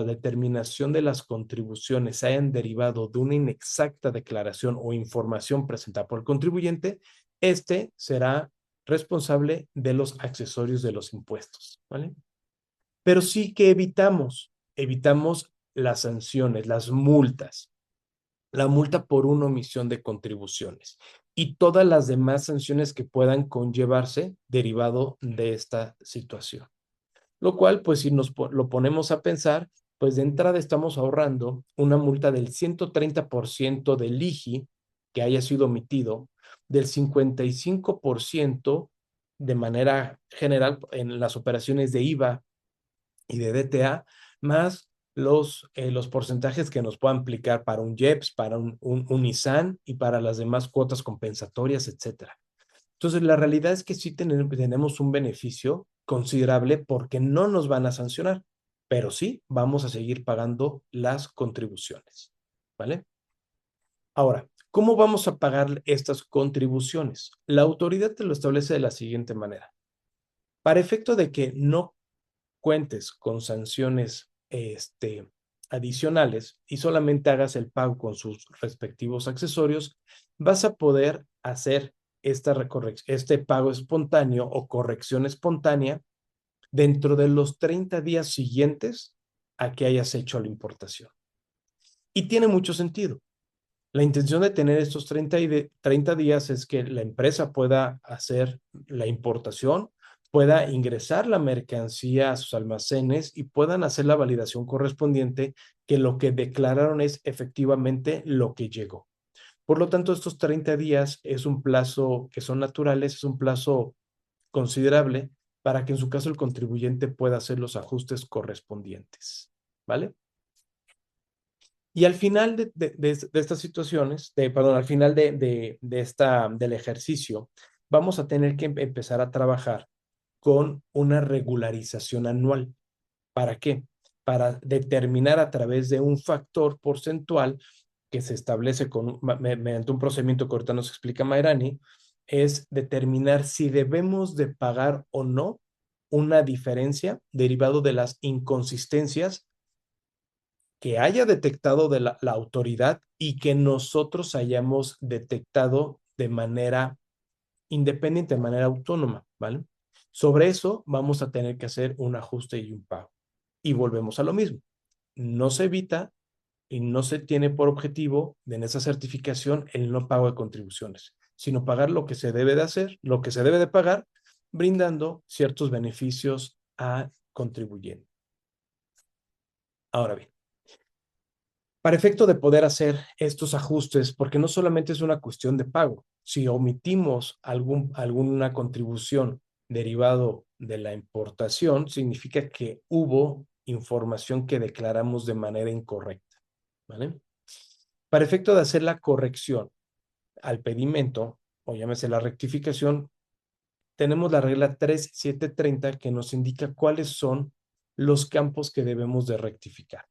determinación de las contribuciones hayan derivado de una inexacta declaración o información presentada por el contribuyente, este será responsable de los accesorios de los impuestos, ¿vale? Pero sí que evitamos las sanciones, las multas, la multa por una omisión de contribuciones y todas las demás sanciones que puedan conllevarse derivado de esta situación. Lo cual, pues si lo ponemos a pensar, pues de entrada estamos ahorrando una multa del 130% del IGI que haya sido omitido, del 55% de manera general en las operaciones de IVA y de DTA, más los porcentajes que nos puedan aplicar para un IEPS, para un Nissan y para las demás cuotas compensatorias, etcétera. Entonces, la realidad es que sí tenemos un beneficio considerable porque no nos van a sancionar, pero sí vamos a seguir pagando las contribuciones, ¿vale? Ahora, ¿cómo vamos a pagar estas contribuciones? La autoridad te lo establece de la siguiente manera. Para efecto de que no cuentes con sanciones adicionales y solamente hagas el pago con sus respectivos accesorios, vas a poder hacer este pago espontáneo o corrección espontánea dentro de los 30 días siguientes a que hayas hecho la importación. Y tiene mucho sentido. La intención de tener estos 30 días es que la empresa pueda hacer la importación, pueda ingresar la mercancía a sus almacenes y puedan hacer la validación correspondiente que lo que declararon es efectivamente lo que llegó. Por lo tanto, estos 30 días es un plazo que son naturales, es un plazo considerable para que en su caso el contribuyente pueda hacer los ajustes correspondientes, ¿vale? Y al final de estas situaciones, perdón, al final del ejercicio, vamos a tener que empezar a trabajar con una regularización anual. ¿Para qué? Para determinar a través de un factor porcentual que se establece mediante un procedimiento que ahorita nos explica Mayrani, es determinar si debemos de pagar o no una diferencia derivado de las inconsistencias que haya detectado de la autoridad y que nosotros hayamos detectado de manera independiente, de manera autónoma, ¿vale? Sobre eso vamos a tener que hacer un ajuste y un pago. Y volvemos a lo mismo. No se evita y no se tiene por objetivo en esa certificación el no pago de contribuciones, sino pagar lo que se debe de hacer, lo que se debe de pagar, brindando ciertos beneficios a contribuyente. Ahora bien, para efecto de poder hacer estos ajustes, porque no solamente es una cuestión de pago, si omitimos alguna contribución derivado de la importación, significa que hubo información que declaramos de manera incorrecta, ¿vale? Para efecto de hacer la corrección al pedimento, o llámese la rectificación, tenemos la regla 3730 que nos indica cuáles son los campos que debemos de rectificar.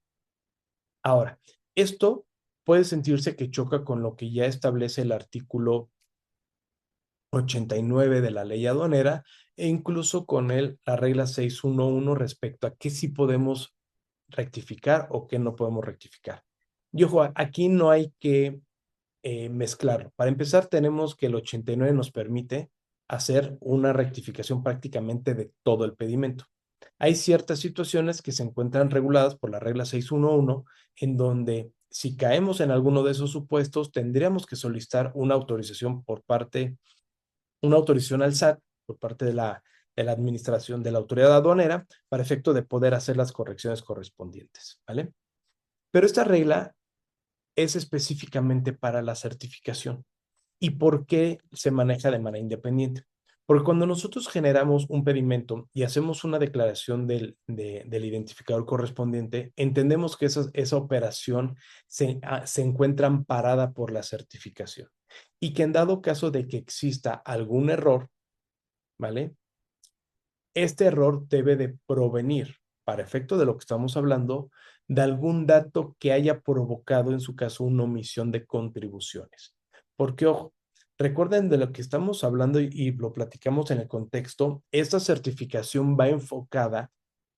Ahora, esto puede sentirse que choca con lo que ya establece el artículo 89 de la ley aduanera e incluso con la regla 611 respecto a qué sí podemos rectificar o qué no podemos rectificar. Y ojo, aquí no hay que mezclarlo. Para empezar, tenemos que el 89 nos permite hacer una rectificación prácticamente de todo el pedimento. Hay ciertas situaciones que se encuentran reguladas por la regla 611, en donde si caemos en alguno de esos supuestos, tendríamos que solicitar una autorización una autorización al SAT por parte de la administración de la autoridad aduanera para efecto de poder hacer las correcciones correspondientes, ¿vale? Pero esta regla es específicamente para la certificación. ¿Y por qué se maneja de manera independiente? Porque cuando nosotros generamos un pedimento y hacemos una declaración del identificador correspondiente, entendemos que esa operación se encuentra amparada por la certificación y que en dado caso de que exista algún error, ¿vale? Este error debe de provenir, para efecto de lo que estamos hablando, de algún dato que haya provocado, en su caso, una omisión de contribuciones. Porque, ojo, recuerden de lo que estamos hablando y lo platicamos en el contexto, esta certificación va enfocada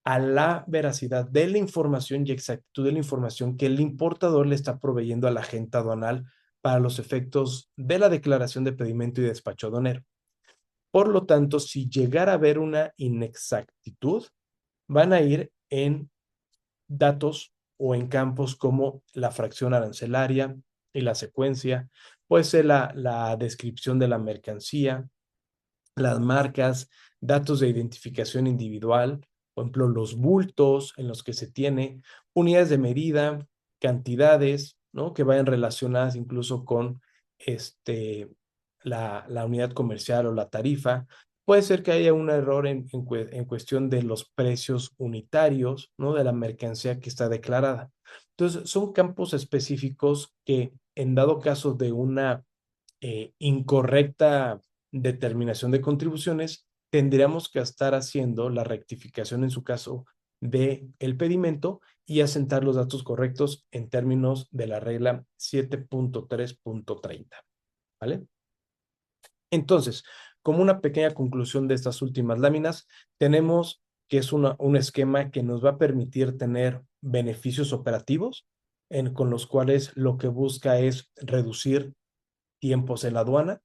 a la veracidad de la información y exactitud de la información que el importador le está proveyendo al agente aduanal para los efectos de la declaración de pedimento y despacho aduanero. Por lo tanto, si llegara a haber una inexactitud, van a ir en datos o en campos como la fracción arancelaria y la secuencia, puede ser la descripción de la mercancía, las marcas, datos de identificación individual, por ejemplo, los bultos en los que se tiene, unidades de medida, cantidades, ¿no? Que vayan relacionadas incluso con la unidad comercial o la tarifa. Puede ser que haya un error en cuestión de los precios unitarios, ¿no? De la mercancía que está declarada. Entonces, son campos específicos que en dado caso de una incorrecta determinación de contribuciones, tendríamos que estar haciendo la rectificación en su caso de el pedimento y asentar los datos correctos en términos de la regla 7.3.30, ¿vale? Entonces, como una pequeña conclusión de estas últimas láminas, tenemos que es un esquema que nos va a permitir tener beneficios operativos con los cuales lo que busca es reducir tiempos en la aduana,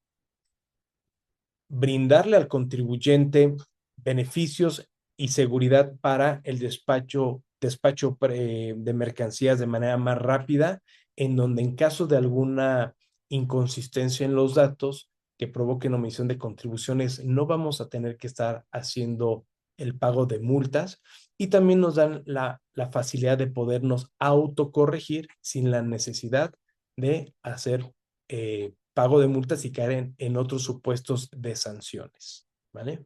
brindarle al contribuyente beneficios y seguridad para el despacho de mercancías de manera más rápida, en donde en caso de alguna inconsistencia en los datos que provoquen omisión de contribuciones, no vamos a tener que estar haciendo el pago de multas y también nos dan la facilidad de podernos autocorregir sin la necesidad de hacer pago de multas y caer en otros supuestos de sanciones, ¿vale?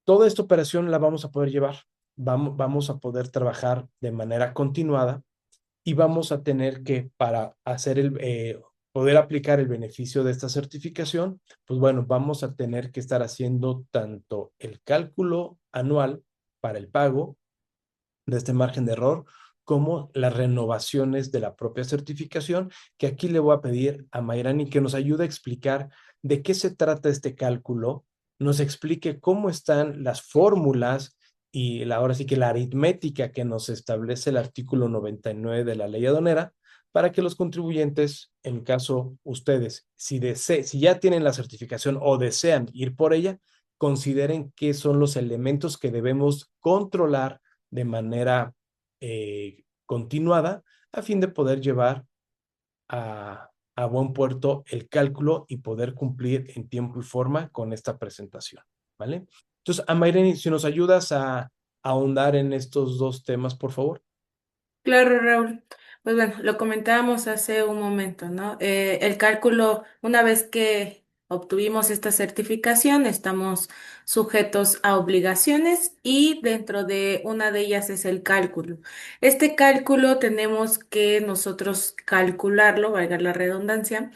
Toda esta operación la vamos a poder llevar, vamos a poder trabajar de manera continuada y vamos a tener que, para hacer poder aplicar el beneficio de esta certificación, pues bueno, vamos a tener que estar haciendo tanto el cálculo anual para el pago de este margen de error, como las renovaciones de la propia certificación, que aquí le voy a pedir a Mayrani que nos ayude a explicar de qué se trata este cálculo, nos explique cómo están las fórmulas y ahora sí que la aritmética que nos establece el artículo 99 de la ley aduanera, para que los contribuyentes, en caso ustedes, si ya tienen la certificación o desean ir por ella, consideren qué son los elementos que debemos controlar de manera continuada a fin de poder llevar a buen puerto el cálculo y poder cumplir en tiempo y forma con esta presentación, ¿vale? Entonces, Amaireni, si nos ayudas a ahondar en estos dos temas, por favor. Claro, Raúl. Pues bueno, lo comentábamos hace un momento, ¿no? El cálculo, una vez que obtuvimos esta certificación, estamos sujetos a obligaciones y dentro de una de ellas es el cálculo. Este cálculo tenemos que nosotros calcularlo, valga la redundancia,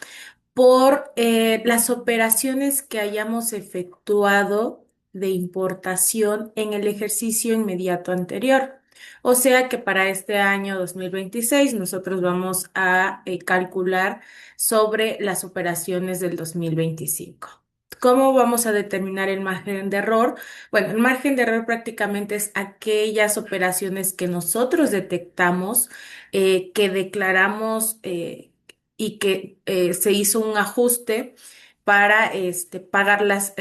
por las operaciones que hayamos efectuado de importación en el ejercicio inmediato anterior. O sea que para este año 2026 nosotros vamos a calcular sobre las operaciones del 2025. ¿Cómo vamos a determinar el margen de error? Bueno, el margen de error prácticamente es aquellas operaciones que nosotros detectamos, que declaramos y que se hizo un ajuste para pagarlas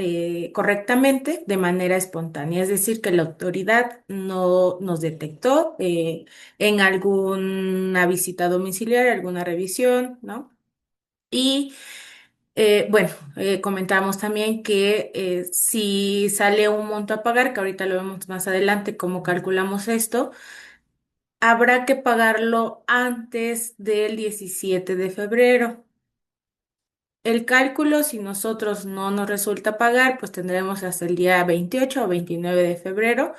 correctamente de manera espontánea. Es decir, que la autoridad no nos detectó en alguna visita domiciliaria, alguna revisión, ¿no? Y bueno, comentamos también que si sale un monto a pagar, que ahorita lo vemos más adelante, cómo calculamos esto, habrá que pagarlo antes del 17 de febrero. El cálculo, si nosotros no nos resulta pagar, pues tendremos hasta el día 28 o 29 de febrero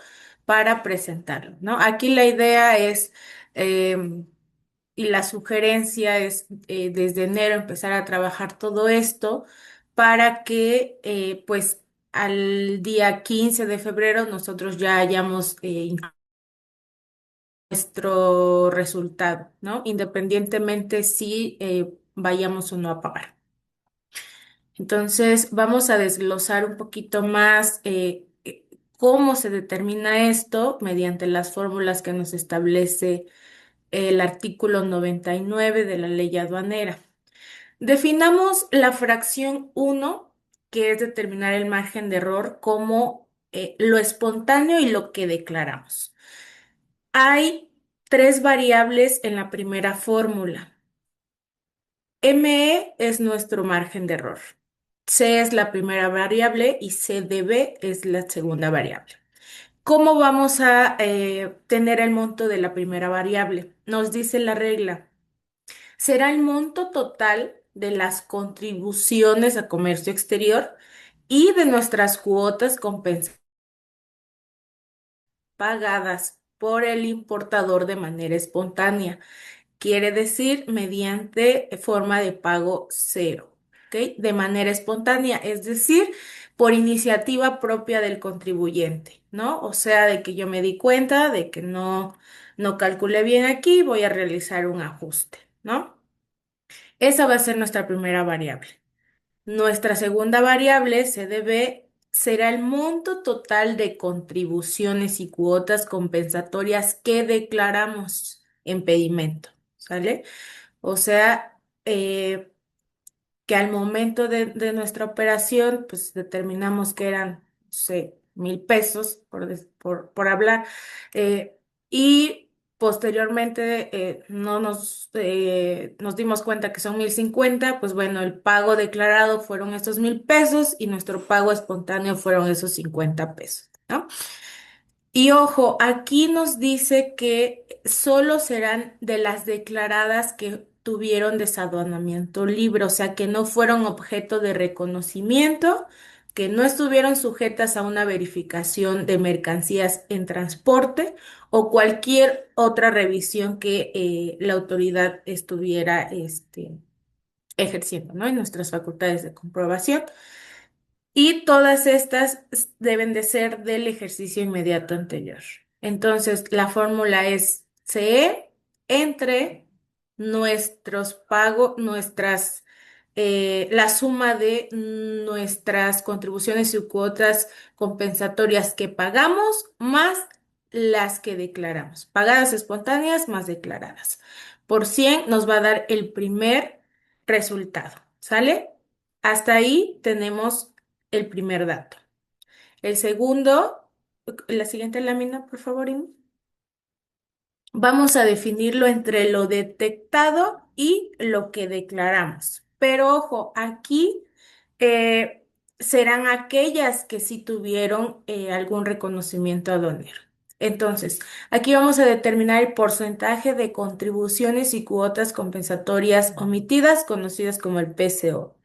para presentarlo, ¿no? Aquí la idea es, y la sugerencia es desde enero empezar a trabajar todo esto para que, pues, al día 15 de febrero nosotros ya hayamos nuestro resultado, ¿no? Independientemente si vayamos o no a pagar. Entonces, vamos a desglosar un poquito más cómo se determina esto mediante las fórmulas que nos establece el artículo 99 de la ley aduanera. Definamos la fracción uno, que es determinar el margen de error, como lo espontáneo y lo que declaramos. Hay tres variables en la primera fórmula. ME es nuestro margen de error. C es la primera variable y CDB es la segunda variable. ¿Cómo vamos a tener el monto de la primera variable? Nos dice la regla. Será el monto total de las contribuciones a comercio exterior y de nuestras cuotas compensadas pagadas por el importador de manera espontánea. Quiere decir mediante forma de pago cero, ¿ok? De manera espontánea, es decir, por iniciativa propia del contribuyente, ¿no? O sea, de que yo me di cuenta de que no calculé bien aquí, voy a realizar un ajuste, ¿no? Esa va a ser nuestra primera variable. Nuestra segunda variable, CDB, será el monto total de contribuciones y cuotas compensatorias que declaramos en pedimento, ¿sale? O sea, que al momento de nuestra operación, pues determinamos que eran, no sé, 1,000 pesos, por hablar, y posteriormente no nos dimos cuenta que son 1,050, pues bueno, el pago declarado fueron estos 1,000 pesos y nuestro pago espontáneo fueron esos 50 pesos, ¿no? Y ojo, aquí nos dice que solo serán de las declaradas que tuvieron desaduanamiento libre, o sea, que no fueron objeto de reconocimiento que no estuvieron sujetas a una verificación de mercancías en transporte o cualquier otra revisión que la autoridad estuviera ejerciendo, ¿no? En nuestras facultades de comprobación. Y todas estas deben de ser del ejercicio inmediato anterior. Entonces, la fórmula es CE entre nuestros pagos, la suma de nuestras contribuciones y cuotas compensatorias que pagamos más las que declaramos. Pagadas espontáneas más declaradas. Por 100 nos va a dar el primer resultado. ¿Sale? Hasta ahí tenemos el primer dato. El segundo, la siguiente lámina, por favor, Amy. Vamos a definirlo entre lo detectado y lo que declaramos. Pero ojo, aquí eh, serán aquellas que sí tuvieron algún reconocimiento aduanero. Entonces, aquí vamos a determinar el porcentaje de contribuciones y cuotas compensatorias omitidas, conocidas como el PCO.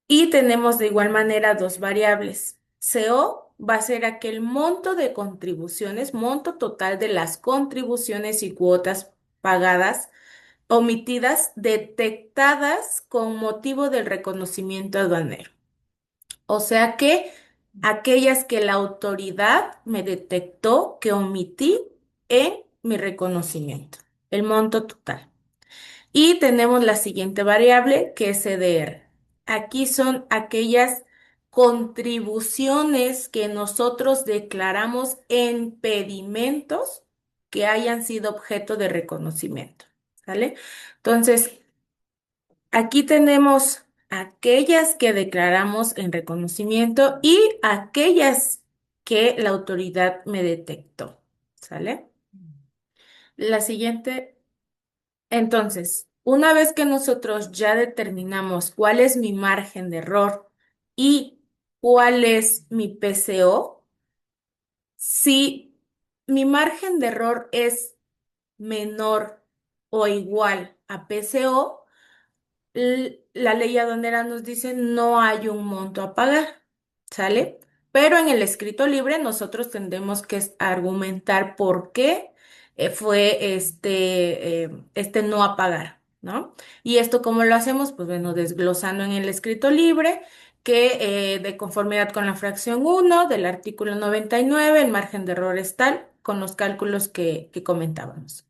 Y tenemos de igual manera dos variables. CO va a ser aquel monto de contribuciones, monto total de las contribuciones y cuotas pagadas, omitidas, detectadas con motivo del reconocimiento aduanero. O sea que aquellas que la autoridad me detectó que omití en mi reconocimiento, el monto total. Y tenemos la siguiente variable que es CDR. Aquí son aquellas contribuciones que nosotros declaramos en pedimentos que hayan sido objeto de reconocimiento. ¿Sale? Entonces, aquí tenemos aquellas que declaramos en reconocimiento y aquellas que la autoridad me detectó. ¿Sale? La siguiente. Entonces, una vez que nosotros ya determinamos cuál es mi margen de error y cuál es mi PCO, si mi margen de error es menor o igual a PCO, la ley aduanera nos dice no hay un monto a pagar, ¿sale? Pero en el escrito libre nosotros tendremos que argumentar por qué fue este no a pagar, ¿no? Y esto, ¿cómo lo hacemos? Pues bueno, desglosando en el escrito libre que de conformidad con la fracción 1 del artículo 99 el margen de error es tal con los cálculos que comentábamos.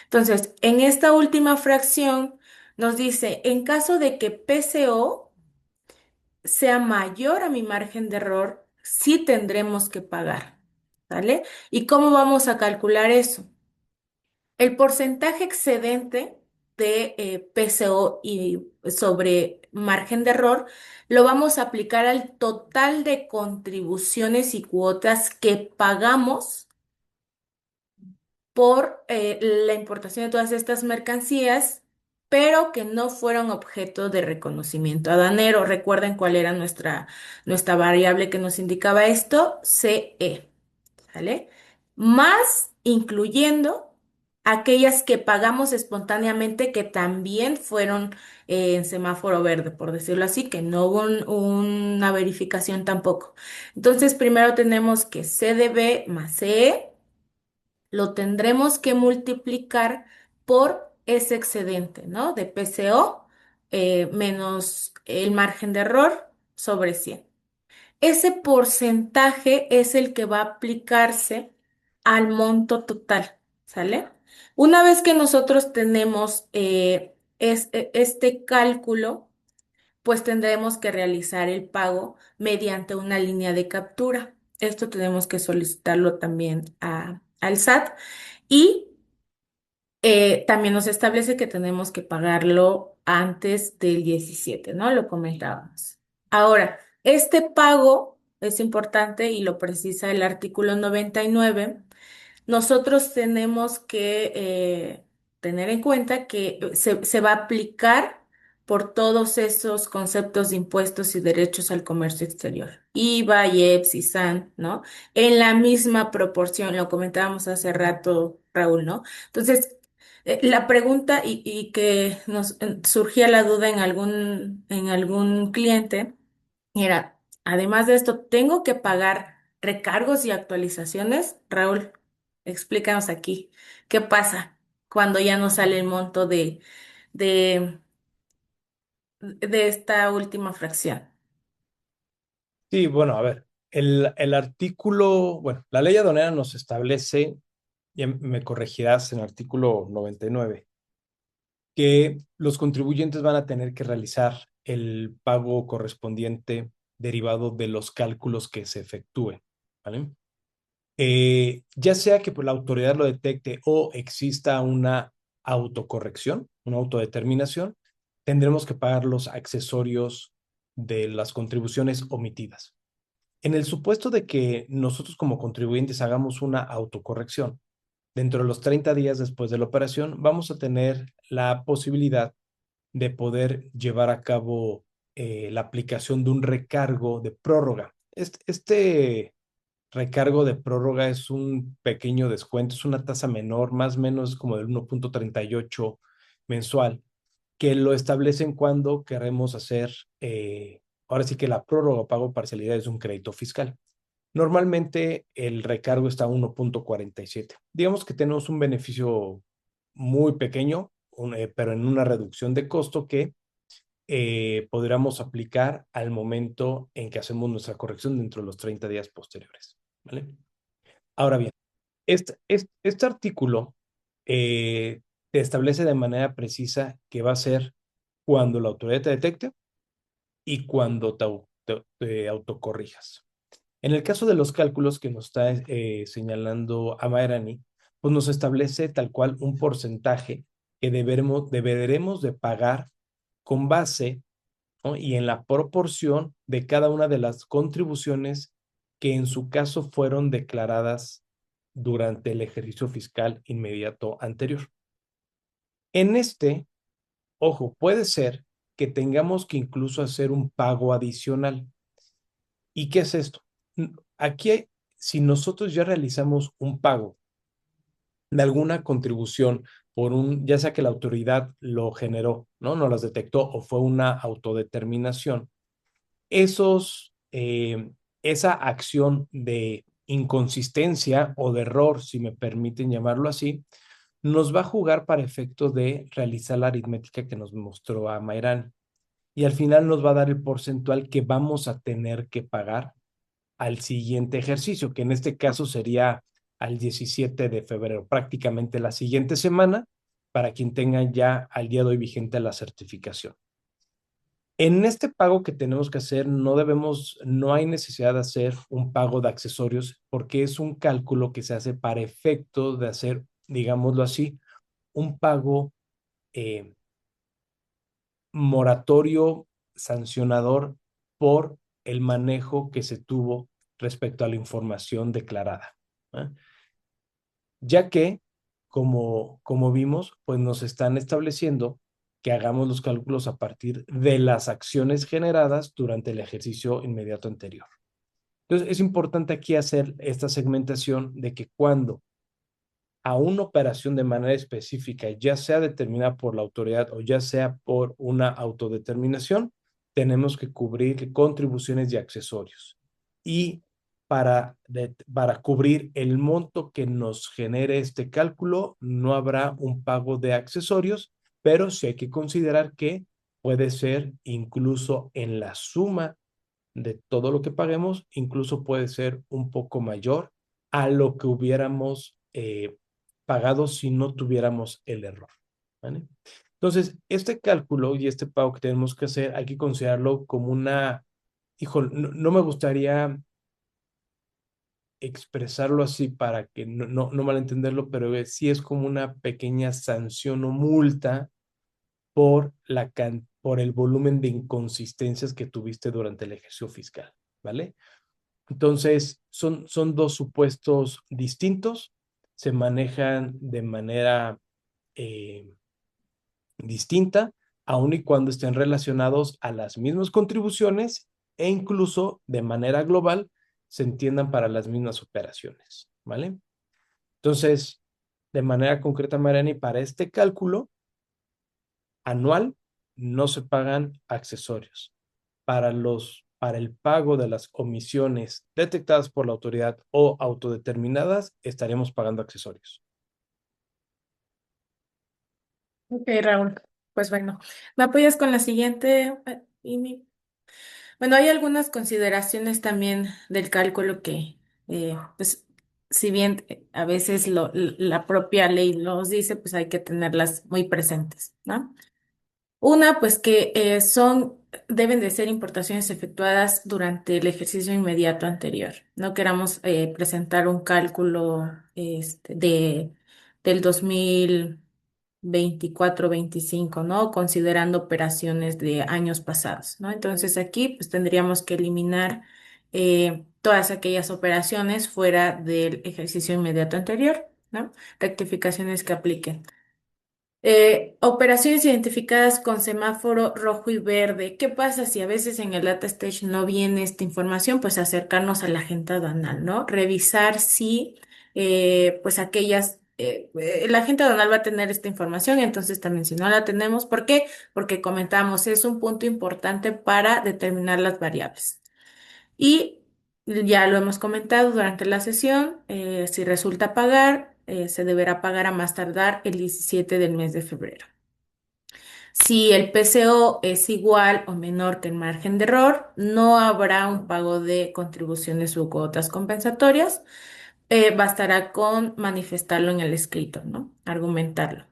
Entonces, en esta última fracción nos dice, en caso de que PCO sea mayor a mi margen de error, sí tendremos que pagar, ¿vale? ¿Y cómo vamos a calcular eso? El porcentaje excedente de PCO y sobre margen de error lo vamos a aplicar al total de contribuciones y cuotas que pagamos por la importación de todas estas mercancías, pero que no fueron objeto de reconocimiento aduanero. Recuerden cuál era nuestra variable que nos indicaba esto, CE, ¿sale? Más incluyendo aquellas que pagamos espontáneamente que también fueron en semáforo verde, por decirlo así, que no hubo una verificación tampoco. Entonces, primero tenemos que CDB más CE lo tendremos que multiplicar por ese excedente, ¿no? De PCO menos el margen de error sobre 100. Ese porcentaje es el que va a aplicarse al monto total, ¿sale? Una vez que nosotros tenemos este cálculo, pues tendremos que realizar el pago mediante una línea de captura. Esto tenemos que solicitarlo también al SAT y también nos establece que tenemos que pagarlo antes del 17, ¿no? Lo comentábamos. Ahora, este pago es importante y lo precisa el artículo 99. Nosotros tenemos que tener en cuenta que se va a aplicar por todos esos conceptos de impuestos y derechos al comercio exterior. IVA, IEPS y SAN, ¿no? En la misma proporción, lo comentábamos hace rato, Raúl, ¿no? Entonces, la pregunta y que nos surgía la duda en algún cliente era, Además de esto, ¿tengo que pagar recargos y actualizaciones? Raúl, explícanos aquí, ¿qué pasa cuando ya no sale el monto de, de esta última fracción? Sí, bueno, a ver, el artículo, bueno, la ley aduanera nos establece, ya me corregirás en el artículo 99, que los contribuyentes van a tener que realizar el pago correspondiente derivado de los cálculos que se efectúen, ¿vale? Ya sea que por la autoridad lo detecte o exista una autocorrección, una autodeterminación, tendremos que pagar los accesorios de las contribuciones omitidas. En el supuesto de que nosotros como contribuyentes hagamos una autocorrección, dentro de los 30 días después de la operación, vamos a tener la posibilidad de poder llevar a cabo la aplicación de un recargo de prórroga. Este recargo de prórroga es un pequeño descuento, es una tasa menor, más o menos como del 1.38 mensual, que lo establecen cuando queremos hacer, ahora sí que la prórroga o pago parcialidad es un crédito fiscal. Normalmente el recargo está a 1.47. Digamos que tenemos un beneficio muy pequeño, pero en una reducción de costo que podríamos aplicar al momento en que hacemos nuestra corrección dentro de los 30 días posteriores. ¿Vale? Ahora bien, este artículo te establece de manera precisa que va a ser cuando la autoridad te detecte y cuando te autocorrijas. En el caso de los cálculos que nos está señalando Amairani, pues nos establece tal cual un porcentaje que deberemos de pagar con base, ¿no? Y en la proporción de cada una de las contribuciones que en su caso fueron declaradas durante el ejercicio fiscal inmediato anterior. En este, ojo, puede ser que tengamos que incluso hacer un pago adicional. ¿Y qué es esto? Aquí, si nosotros ya realizamos un pago de alguna contribución por ya sea que la autoridad lo generó, ¿no? No las detectó o fue una autodeterminación, esa acción de inconsistencia o de error, si me permiten llamarlo así, nos va a jugar para efecto de realizar la aritmética que nos mostró a Mayrán. Y al final nos va a dar el porcentual que vamos a tener que pagar al siguiente ejercicio, que en este caso sería al 17 de febrero, prácticamente la siguiente semana, para quien tenga ya al día de hoy vigente la certificación. En este pago que tenemos que hacer, no hay necesidad de hacer un pago de accesorios porque es un cálculo que se hace para efecto de hacer, digámoslo así, un pago eh, moratorio sancionador por el manejo que se tuvo respecto a la información declarada. ¿Eh? Ya que, como vimos, pues nos están estableciendo que hagamos los cálculos a partir de las acciones generadas durante el ejercicio inmediato anterior. Entonces, es importante aquí hacer esta segmentación de que cuando a una operación de manera específica, ya sea determinada por la autoridad o ya sea por una autodeterminación, tenemos que cubrir contribuciones y accesorios. Y para cubrir el monto que nos genere este cálculo, no habrá un pago de accesorios, pero sí hay que considerar que puede ser incluso en la suma de todo lo que paguemos, incluso puede ser un poco mayor a lo que hubiéramos pagado si no tuviéramos el error. ¿Vale? Entonces, este cálculo y este pago que tenemos que hacer, hay que considerarlo como hijo, no me gustaría expresarlo así para que no malentenderlo, pero sí es como una pequeña sanción o multa por el volumen de inconsistencias que tuviste durante el ejercicio fiscal, ¿vale? Entonces, son dos supuestos distintos, se manejan de manera eh, distinta, aun y cuando estén relacionados a las mismas contribuciones e incluso de manera global se entiendan para las mismas operaciones, ¿vale? Entonces, de manera concreta, Mariani, para este cálculo anual no se pagan accesorios. Para los para el pago de las comisiones detectadas por la autoridad o autodeterminadas, estaremos pagando accesorios. Ok, Raúl. Pues bueno, ¿me apoyas con la siguiente, Amy? Bueno, hay algunas consideraciones también del cálculo que, pues, si bien a veces la propia ley los dice, pues hay que tenerlas muy presentes, ¿no? Una, pues que deben de ser importaciones efectuadas durante el ejercicio inmediato anterior. No queramos presentar un cálculo del 2024-25, ¿no? Considerando operaciones de años pasados, ¿no? Entonces aquí pues tendríamos que eliminar todas aquellas operaciones fuera del ejercicio inmediato anterior, ¿no? Rectificaciones que apliquen. Operaciones identificadas con semáforo rojo y verde. ¿Qué pasa si a veces en el data stage no viene esta información? Pues acercarnos a la agente aduanal, ¿no? Revisar si, pues la agente aduanal va a tener esta información, entonces también si no la tenemos, ¿por qué? Porque comentamos, es un punto importante para determinar las variables. Y ya lo hemos comentado durante la sesión, si resulta pagar, se deberá pagar a más tardar el 17 del mes de febrero. Si el PCO es igual o menor que el margen de error, no habrá un pago de contribuciones u cuotas compensatorias. Bastará con manifestarlo en el escrito, ¿no? Argumentarlo.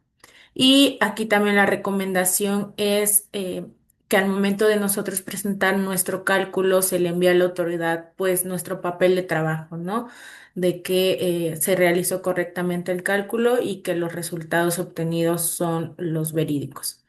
Y aquí también la recomendación es que al momento de nosotros presentar nuestro cálculo se le envía a la autoridad pues nuestro papel de trabajo, ¿no? De que se realizó correctamente el cálculo y que los resultados obtenidos son los verídicos.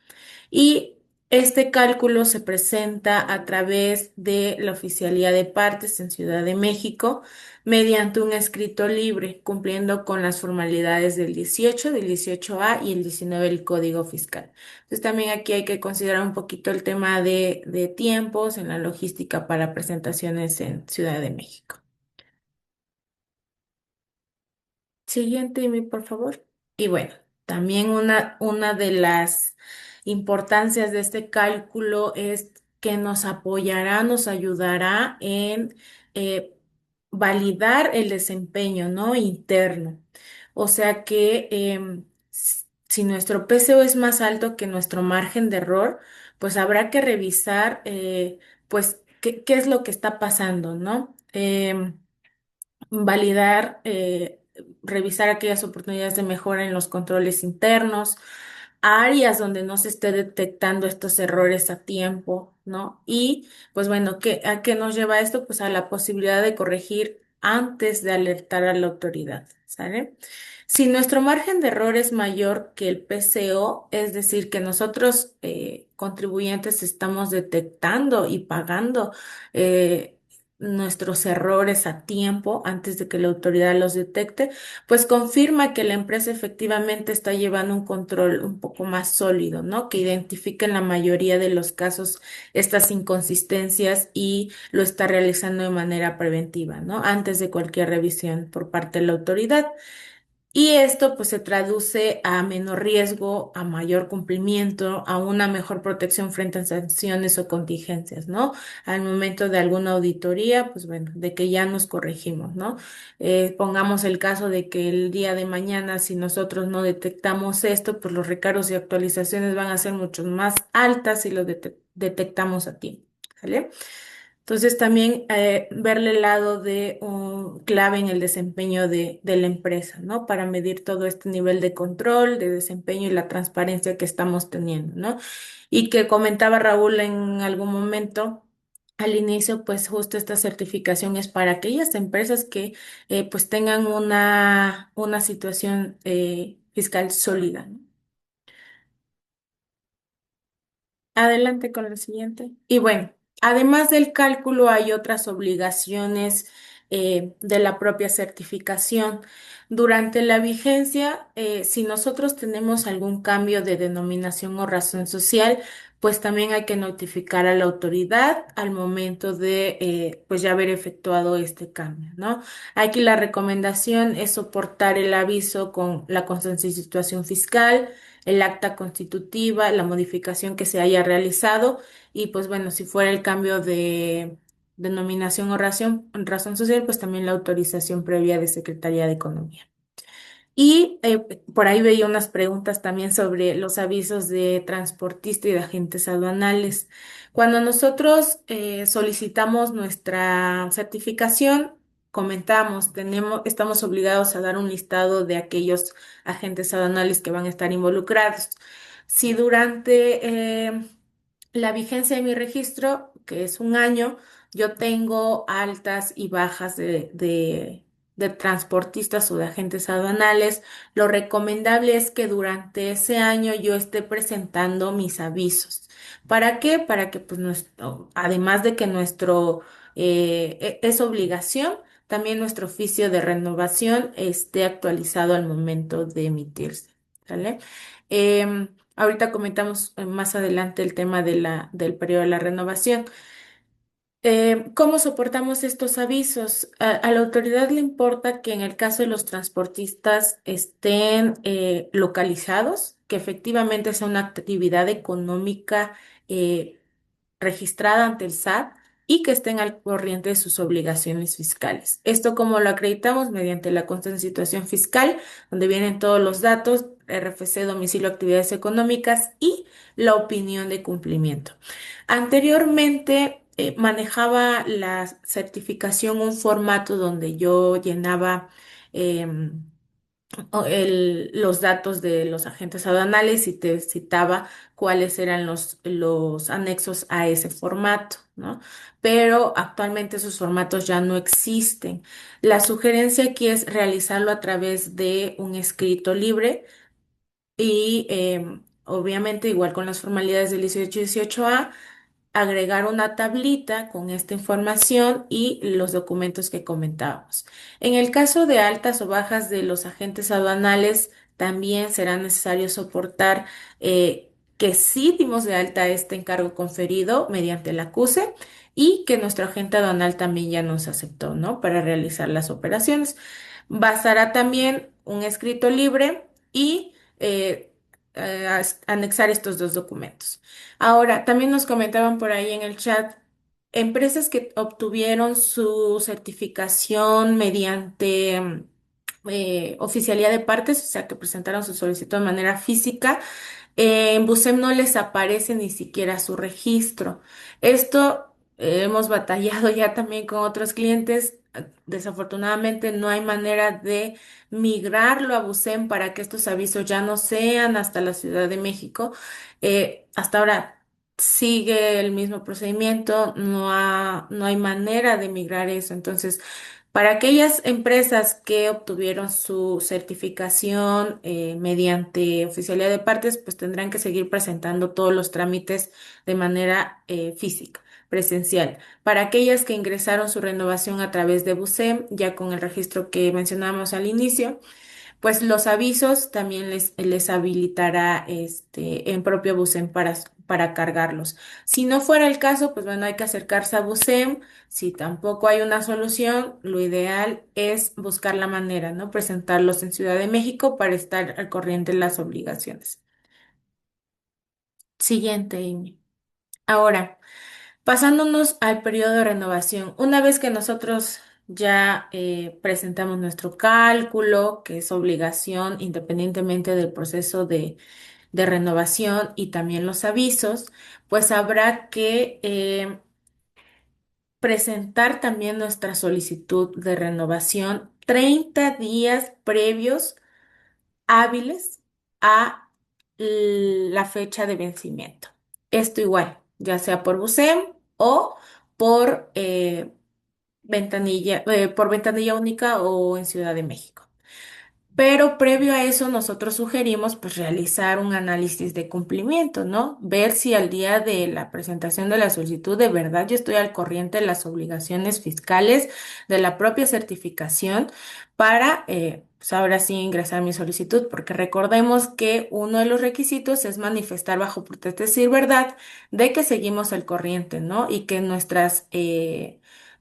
Y este cálculo se presenta a través de la Oficialía de Partes en Ciudad de México mediante un escrito libre, cumpliendo con las formalidades del 18, del 18A y el 19 del Código Fiscal. Entonces también aquí hay que considerar un poquito el tema de tiempos en la logística para presentaciones en Ciudad de México. Siguiente, Amy, por favor. Y bueno, también una de las importancias de este cálculo es que nos apoyará, nos ayudará en eh, validar el desempeño, ¿no? Interno. O sea que si nuestro PCO es más alto que nuestro margen de error, pues habrá que revisar, pues, qué es lo que está pasando, ¿no? Validar, revisar aquellas oportunidades de mejora en los controles internos, áreas donde no se esté detectando estos errores a tiempo, ¿no? Y pues bueno, ¿a qué nos lleva esto? Pues a la posibilidad de corregir antes de alertar a la autoridad, ¿sale? Si nuestro margen de error es mayor que el PCO, es decir, que nosotros contribuyentes estamos detectando y pagando nuestros errores a tiempo antes de que la autoridad los detecte, pues confirma que la empresa efectivamente está llevando un control un poco más sólido, ¿no? Que identifica en la mayoría de los casos estas inconsistencias y lo está realizando de manera preventiva, ¿no? Antes de cualquier revisión por parte de la autoridad. Y esto pues se traduce a menor riesgo, a mayor cumplimiento, a una mejor protección frente a sanciones o contingencias, ¿no? Al momento de alguna auditoría, pues bueno, de que ya nos corregimos, ¿no? Pongamos el caso de que el día de mañana, si nosotros no detectamos esto, pues los recargos y actualizaciones van a ser mucho más altas si lo detectamos a tiempo, ¿sale? Entonces también verle el lado de un clave en el desempeño de la empresa, ¿no? Para medir todo este nivel de control, de desempeño y la transparencia que estamos teniendo, ¿no? Y que comentaba Raúl en algún momento al inicio, pues justo esta certificación es para aquellas empresas que pues tengan una situación fiscal sólida, ¿no? Adelante con el siguiente. Y bueno, además del cálculo hay otras obligaciones de la propia certificación. Durante la vigencia, si nosotros tenemos algún cambio de denominación o razón social, pues también hay que notificar a la autoridad al momento de pues ya haber efectuado este cambio, ¿no? Aquí la recomendación es soportar el aviso con la constancia de situación fiscal, el acta constitutiva, la modificación que se haya realizado y pues bueno, si fuera el cambio denominación o razón social, pues también la autorización previa de Secretaría de Economía. Y por ahí veía unas preguntas también sobre los avisos de transportista y de agentes aduanales. Cuando nosotros solicitamos nuestra certificación, comentamos, estamos obligados a dar un listado de aquellos agentes aduanales que van a estar involucrados. Si durante la vigencia de mi registro, que es un año, yo tengo altas y bajas de transportistas o de agentes aduanales. Lo recomendable es que durante ese año yo esté presentando mis avisos. ¿Para qué? Para que, pues, además de que es obligación, también nuestro oficio de renovación esté actualizado al momento de emitirse. ¿Sale? Ahorita comentamos más adelante el tema del periodo de la renovación. ¿Cómo soportamos estos avisos? A la autoridad le importa que en el caso de los transportistas estén localizados, que efectivamente sea una actividad económica eh, registrada ante el SAT y que estén al corriente de sus obligaciones fiscales. Esto como lo acreditamos mediante la constancia de situación fiscal, donde vienen todos los datos, RFC, domicilio, actividades económicas y la opinión de cumplimiento. Anteriormente manejaba la certificación un formato donde yo llenaba em, los datos de los agentes aduanales y te citaba cuáles eran los anexos a ese formato, ¿no? Pero actualmente esos formatos ya no existen. La sugerencia aquí es realizarlo a través de un escrito libre y obviamente igual con las formalidades del 18 y 18A agregar una tablita con esta información y los documentos que comentábamos. En el caso de altas o bajas de los agentes aduanales, también será necesario soportar que sí dimos de alta este encargo conferido mediante el acuse y que nuestro agente aduanal también ya nos aceptó, ¿no? Para realizar las operaciones. Basará también un escrito libre y anexar estos dos documentos. Ahora, también nos comentaban por ahí en el chat, empresas que obtuvieron su certificación mediante oficialía de partes, o sea, que presentaron su solicitud de manera física, en Busem no les aparece ni siquiera su registro. Esto hemos batallado ya también con otros clientes. Desafortunadamente no hay manera de migrarlo a Busem para que estos avisos ya no sean hasta la Ciudad de México. Hasta ahora sigue el mismo procedimiento, no hay manera de migrar eso. Entonces, para aquellas empresas que obtuvieron su certificación mediante oficialía de partes, pues tendrán que seguir presentando todos los trámites de manera física, presencial. Para aquellas que ingresaron su renovación a través de BUSEM, ya con el registro que mencionábamos al inicio, pues los avisos también les habilitará en propio Busem para cargarlos. Si no fuera el caso, pues bueno, hay que acercarse a Busem. Si tampoco hay una solución, lo ideal es buscar la manera, ¿no? Presentarlos en Ciudad de México para estar al corriente de las obligaciones. Siguiente, Amy. Ahora, pasándonos al periodo de renovación, una vez que nosotros ya presentamos nuestro cálculo, que es obligación independientemente del proceso de renovación y también los avisos, pues habrá que presentar también nuestra solicitud de renovación 30 días previos hábiles a la fecha de vencimiento. Esto igual, ya sea por BUSEM o por por ventanilla única o en Ciudad de México. Pero previo a eso, nosotros sugerimos pues realizar un análisis de cumplimiento, ¿no? Ver si al día de la presentación de la solicitud de verdad yo estoy al corriente de las obligaciones fiscales de la propia certificación para, pues ahora sí ingresar mi solicitud, porque recordemos que uno de los requisitos es manifestar bajo protesta de decir verdad de que seguimos al corriente, ¿no? Y que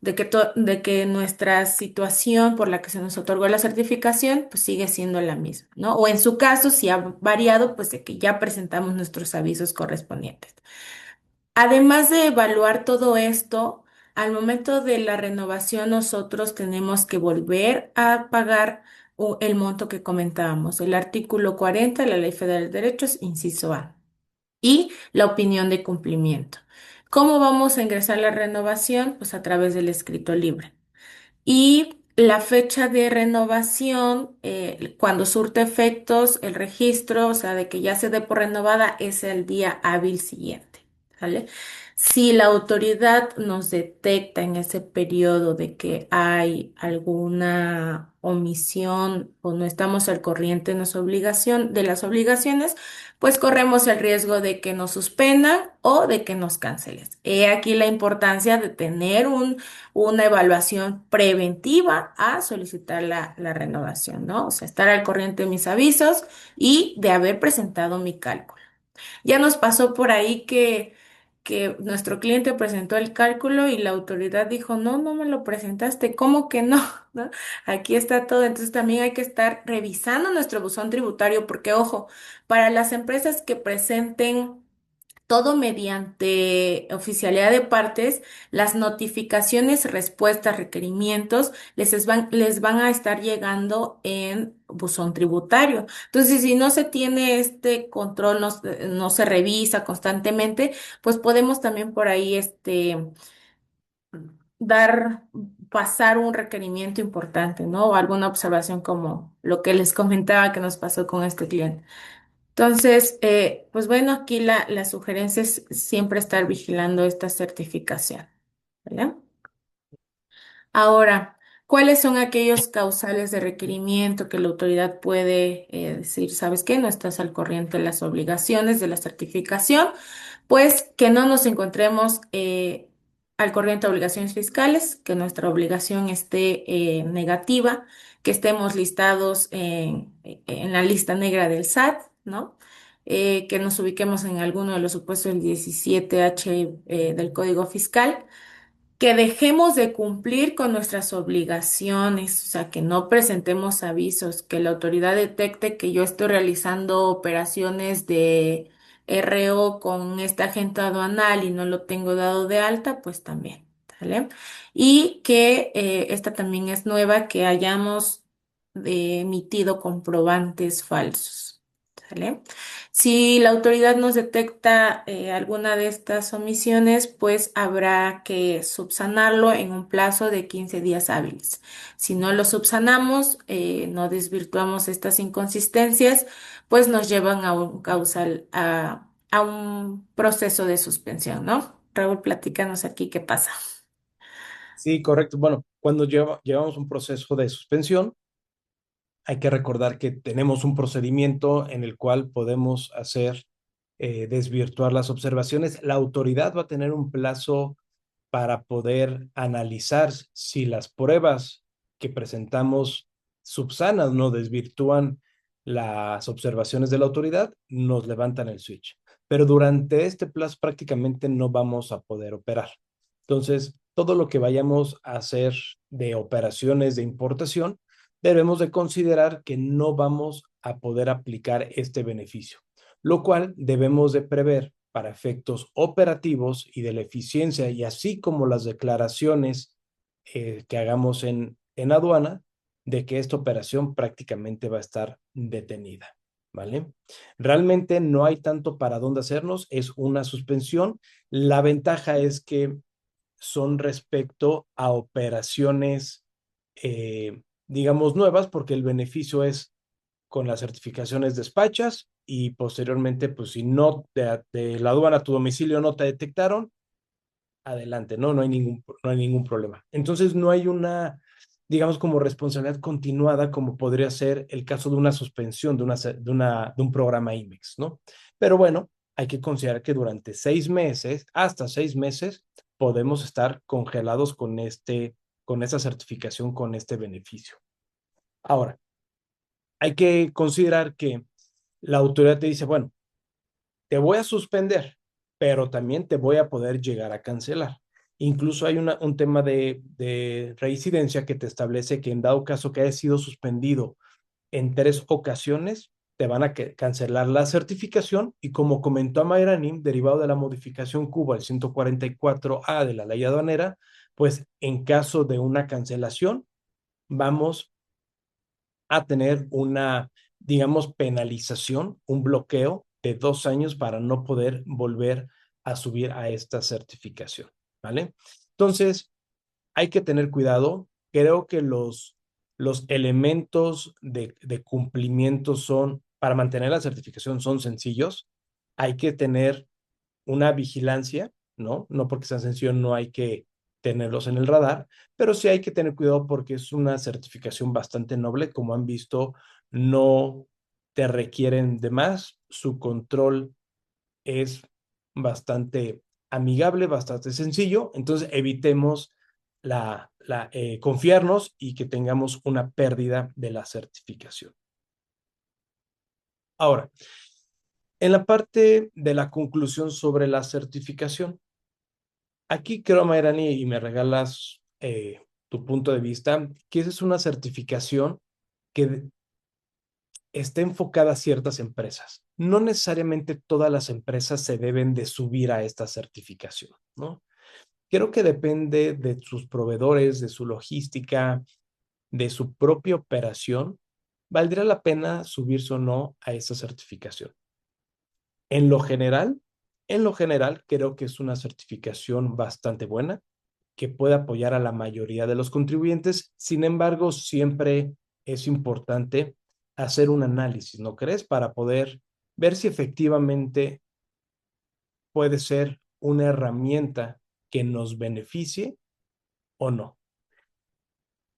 de que nuestra situación por la que se nos otorgó la certificación, pues sigue siendo la misma, ¿no? O en su caso, si ha variado, pues de que ya presentamos nuestros avisos correspondientes. Además de evaluar todo esto, al momento de la renovación nosotros tenemos que volver a pagar el monto que comentábamos, el artículo 40 de la Ley Federal de Derechos, inciso A, y la opinión de cumplimiento. ¿Cómo vamos a ingresar la renovación? Pues a través del escrito libre. Y la fecha de renovación, cuando surte efectos, el registro, o sea, de que ya se dé por renovada, es el día hábil siguiente, ¿vale? Si la autoridad nos detecta en ese periodo de que hay alguna omisión o no estamos al corriente de las obligaciones, pues corremos el riesgo de que nos suspendan o de que nos cancelen. He aquí la importancia de tener una evaluación preventiva a solicitar la renovación, ¿no? O sea, estar al corriente de mis avisos y de haber presentado mi cálculo. Ya nos pasó por ahí que nuestro cliente presentó el cálculo y la autoridad dijo, no, no me lo presentaste, ¿cómo que no? ¿No? Aquí está todo. Entonces también hay que estar revisando nuestro buzón tributario porque, ojo, para las empresas que presenten todo mediante oficialidad de partes, las notificaciones, respuestas, requerimientos les van a estar llegando en buzón tributario. Entonces, si no se tiene este control, no se revisa constantemente, pues podemos también por ahí dar, pasar un requerimiento importante, ¿no? O alguna observación como lo que les comentaba que nos pasó con este cliente. Entonces, pues bueno, aquí la sugerencia es siempre estar vigilando esta certificación, ¿vale? Ahora, ¿cuáles son aquellos causales de requerimiento que la autoridad puede decir, sabes qué, no estás al corriente de las obligaciones de la certificación? Pues que no nos encontremos al corriente de obligaciones fiscales, que nuestra obligación esté negativa, que estemos listados en la lista negra del SAT, ¿no? Que nos ubiquemos en alguno de los supuestos del 17H del Código Fiscal, que dejemos de cumplir con nuestras obligaciones, o sea, que no presentemos avisos, que la autoridad detecte que yo estoy realizando operaciones de RO con este agente aduanal y no lo tengo dado de alta, pues también, ¿vale? Y que esta también es nueva, que hayamos emitido comprobantes falsos, ¿vale? Si la autoridad nos detecta alguna de estas omisiones, pues habrá que subsanarlo en un plazo de 15 días hábiles. Si no lo subsanamos, no desvirtuamos estas inconsistencias, pues nos llevan a un causal, a un proceso de suspensión, ¿no? Raúl, platícanos aquí qué pasa. Sí, correcto. Bueno, cuando llevamos un proceso de suspensión, hay que recordar que tenemos un procedimiento en el cual podemos hacer desvirtuar las observaciones. La autoridad va a tener un plazo para poder analizar si las pruebas que presentamos subsanan o no desvirtúan las observaciones de la autoridad, nos levantan el switch. Pero durante este plazo prácticamente no vamos a poder operar. Entonces, todo lo que vayamos a hacer de operaciones de importación, debemos de considerar que no vamos a poder aplicar este beneficio, lo cual debemos de prever para efectos operativos y de la eficiencia, y así como las declaraciones que hagamos en aduana, de que esta operación prácticamente va a estar detenida, ¿vale? Realmente no hay tanto para dónde hacernos, es una suspensión. La ventaja es que son respecto a operaciones, digamos, nuevas, porque el beneficio es con las certificaciones despachas y posteriormente, pues si no de la aduana a tu domicilio no te detectaron, adelante, ¿no? No hay ningún problema. Entonces no hay una, digamos, como responsabilidad continuada como podría ser el caso de una suspensión de un programa IMEX, ¿no? Pero bueno, hay que considerar que durante 6 meses, hasta 6 meses, podemos estar congelados con esa certificación, con este beneficio. Ahora, hay que considerar que la autoridad te dice, bueno, te voy a suspender, pero también te voy a poder llegar a cancelar. Incluso hay un tema de reincidencia que te establece que en dado caso que haya sido suspendido en 3 ocasiones, te van a cancelar la certificación y como comentó Mayranim, derivado de la modificación Cuba, el 144A de la ley aduanera, pues en caso de una cancelación, vamos a tener una, digamos, penalización, un bloqueo de 2 años para no poder volver a subir a esta certificación, ¿vale? Entonces, hay que tener cuidado. Creo que los elementos de cumplimiento son, para mantener la certificación, son sencillos. Hay que tener una vigilancia, ¿no? No porque sea sencillo, no hay que tenerlos en el radar, pero sí hay que tener cuidado porque es una certificación bastante noble. Como han visto, no te requieren de más. Su control es bastante amigable, bastante sencillo. Entonces, evitemos confiarnos y que tengamos una pérdida de la certificación. Ahora, en la parte de la conclusión sobre la certificación, aquí creo, Mayrani, y me regalas tu punto de vista, que esa es una certificación que está enfocada a ciertas empresas. No necesariamente todas las empresas se deben de subir a esta certificación, ¿no? Creo que depende de sus proveedores, de su logística, de su propia operación, valdría la pena subirse o no a esta certificación. En lo general, en lo general, creo que es una certificación bastante buena que puede apoyar a la mayoría de los contribuyentes. Sin embargo, siempre es importante hacer un análisis, ¿no crees? Para poder ver si efectivamente puede ser una herramienta que nos beneficie o no.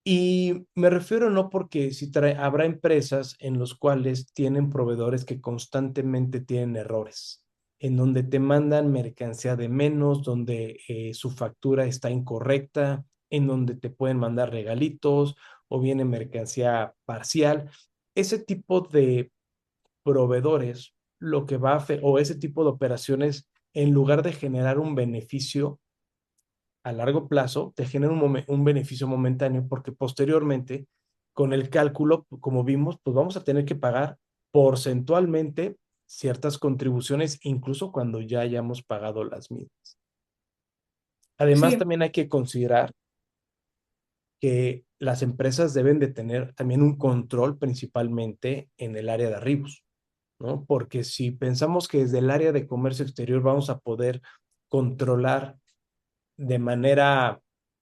Y me refiero no porque si habrá empresas en los cuales tienen proveedores que constantemente tienen errores, en donde te mandan mercancía de menos, donde su factura está incorrecta, en donde te pueden mandar regalitos o viene mercancía parcial. Ese tipo de proveedores, lo que va a hacer, o ese tipo de operaciones, en lugar de generar un beneficio a largo plazo, te genera un beneficio momentáneo porque posteriormente, con el cálculo, como vimos, pues vamos a tener que pagar porcentualmente ciertas contribuciones, incluso cuando ya hayamos pagado las mismas. Además, Sí. también hay que considerar que las empresas deben de tener también un control principalmente en el área de arribos, ¿no? Porque si pensamos que desde el área de comercio exterior vamos a poder controlar de manera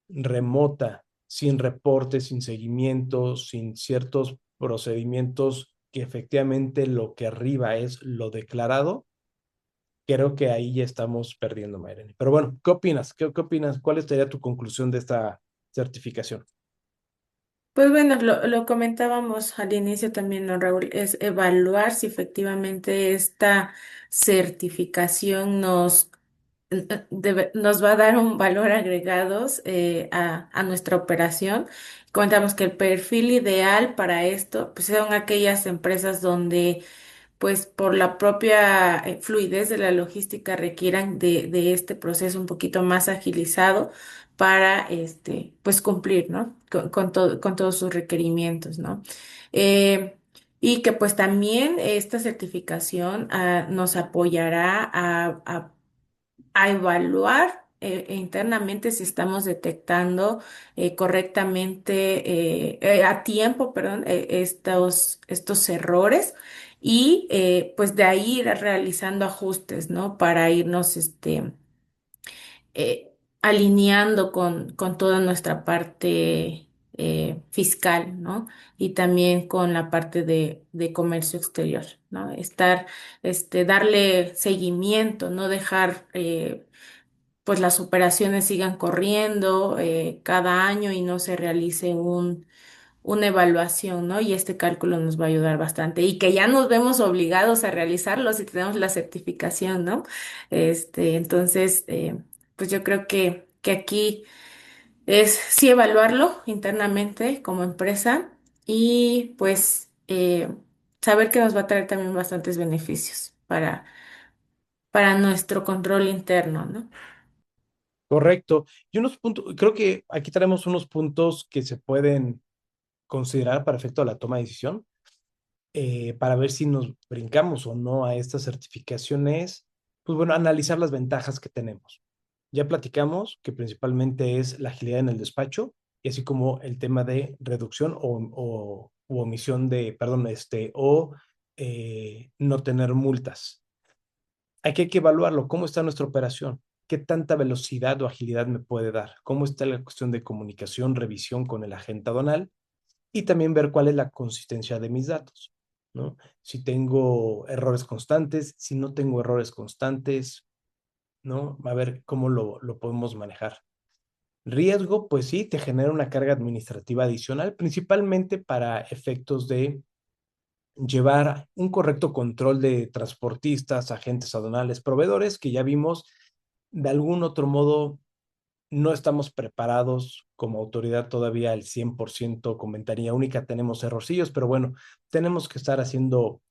remota, sin reportes, sin seguimiento, sin ciertos procedimientos que efectivamente lo que arriba es lo declarado, creo que ahí ya estamos perdiendo, Mayreni. Pero bueno, ¿qué opinas? ¿Qué opinas? ¿Cuál sería tu conclusión de esta certificación? Pues bueno, lo comentábamos al inicio también, ¿no, Raúl? Es evaluar si efectivamente esta certificación nos va a dar un valor agregados a nuestra operación. Comentamos que el perfil ideal para esto pues, son aquellas empresas donde pues por la propia fluidez de la logística requieran de este proceso un poquito más agilizado para pues cumplir, ¿no? Con todos sus requerimientos, ¿no? Eh, y que pues también esta certificación nos apoyará a evaluar internamente si estamos detectando correctamente, a tiempo, perdón, estos errores y pues de ahí ir realizando ajustes, ¿no? Para irnos alineando con toda nuestra parte fiscal, ¿no? Y también con la parte de comercio exterior, ¿no? Darle seguimiento, no dejar pues las operaciones sigan corriendo cada año y no se realice una evaluación, ¿no? Y este cálculo nos va a ayudar bastante y que ya nos vemos obligados a realizarlo si tenemos la certificación, ¿no? Entonces, pues yo creo que aquí es sí evaluarlo internamente como empresa y pues saber que nos va a traer también bastantes beneficios para nuestro control interno, ¿no? Correcto. Y unos puntos, creo que aquí tenemos unos puntos que se pueden considerar para efecto de la toma de decisión, para ver si nos brincamos o no a estas certificaciones, pues bueno, analizar las ventajas que tenemos. Ya platicamos que principalmente es la agilidad en el despacho, y así como el tema de reducción u omisión de, perdón, no tener multas. Aquí hay que evaluarlo. ¿Cómo está nuestra operación? ¿Qué tanta velocidad o agilidad me puede dar? ¿Cómo está la cuestión de comunicación, revisión con el agente aduanal? Y también ver cuál es la consistencia de mis datos, ¿no? Si tengo errores constantes, si no tengo errores constantes, ¿no? A ver cómo lo podemos manejar. Riesgo, pues sí, te genera una carga administrativa adicional, principalmente para efectos de llevar un correcto control de transportistas, agentes aduanales, proveedores, que ya vimos, de algún otro modo no estamos preparados como autoridad todavía al 100% con ventanilla única, tenemos errorcillos, pero bueno, tenemos que estar haciendo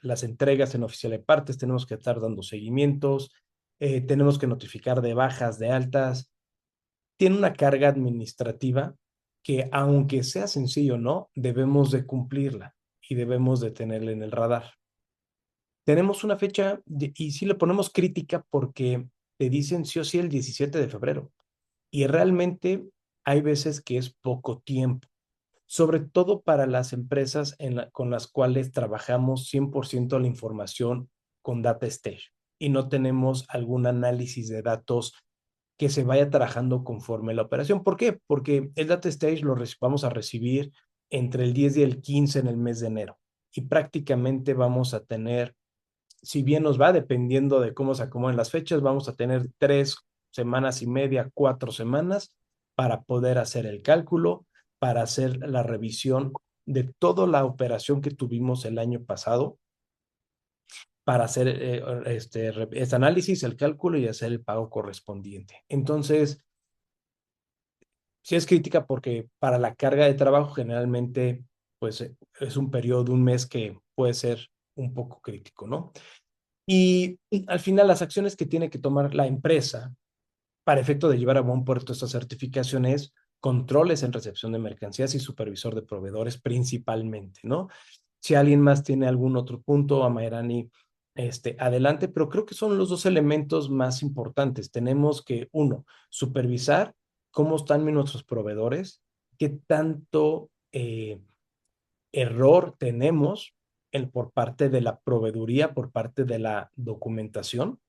las entregas en oficial de partes, tenemos que estar dando seguimientos, tenemos que notificar de bajas, de altas. Tiene una carga administrativa que, aunque sea sencillo, ¿no? Debemos de cumplirla y debemos de tenerla en el radar. Tenemos una fecha y sí le ponemos crítica porque te dicen sí o sí el 17 de febrero. Y realmente hay veces que es poco tiempo, sobre todo para las empresas con las cuales trabajamos 100% la información con Data Stage y no tenemos algún análisis de datos que se vaya trabajando conforme la operación. ¿Por qué? Porque el Data Stage vamos a recibir entre el 10 y el 15 en el mes de enero y prácticamente vamos a tener, si bien nos va, dependiendo de cómo se acomoden las fechas, vamos a tener 3 semanas y media, 4 semanas para poder hacer el cálculo, para hacer la revisión de toda la operación que tuvimos el año pasado, para hacer este análisis, el cálculo y hacer el pago correspondiente. Entonces, sí es crítica porque para la carga de trabajo generalmente, pues es un periodo de un mes que puede ser un poco crítico, ¿no? Y al final las acciones que tiene que tomar la empresa para efecto de llevar a buen puerto esta certificación es controles en recepción de mercancías y supervisor de proveedores principalmente, ¿no? Si alguien más tiene algún otro punto, Amairani, adelante, pero creo que son los dos elementos más importantes. Tenemos que, uno, supervisar cómo están nuestros proveedores, qué tanto error tenemos por parte de la proveeduría, por parte de la documentación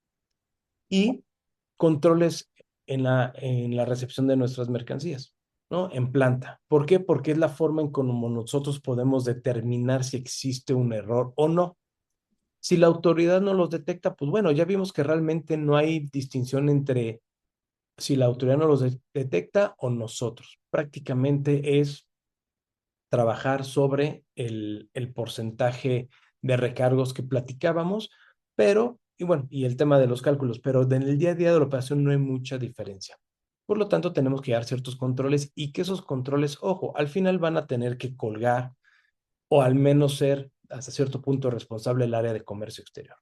y controles en la recepción de nuestras mercancías, ¿no? En planta. ¿Por qué? Porque es la forma en cómo nosotros podemos determinar si existe un error o no. Si la autoridad no los detecta, pues bueno, ya vimos que realmente no hay distinción entre si la autoridad no los detecta o nosotros. Prácticamente es trabajar sobre el porcentaje de recargos que platicábamos, pero, y bueno, y el tema de los cálculos, pero en el día a día de la operación no hay mucha diferencia. Por lo tanto, tenemos que dar ciertos controles y que esos controles, ojo, al final van a tener que colgar o al menos ser hasta cierto punto responsable el área de comercio exterior.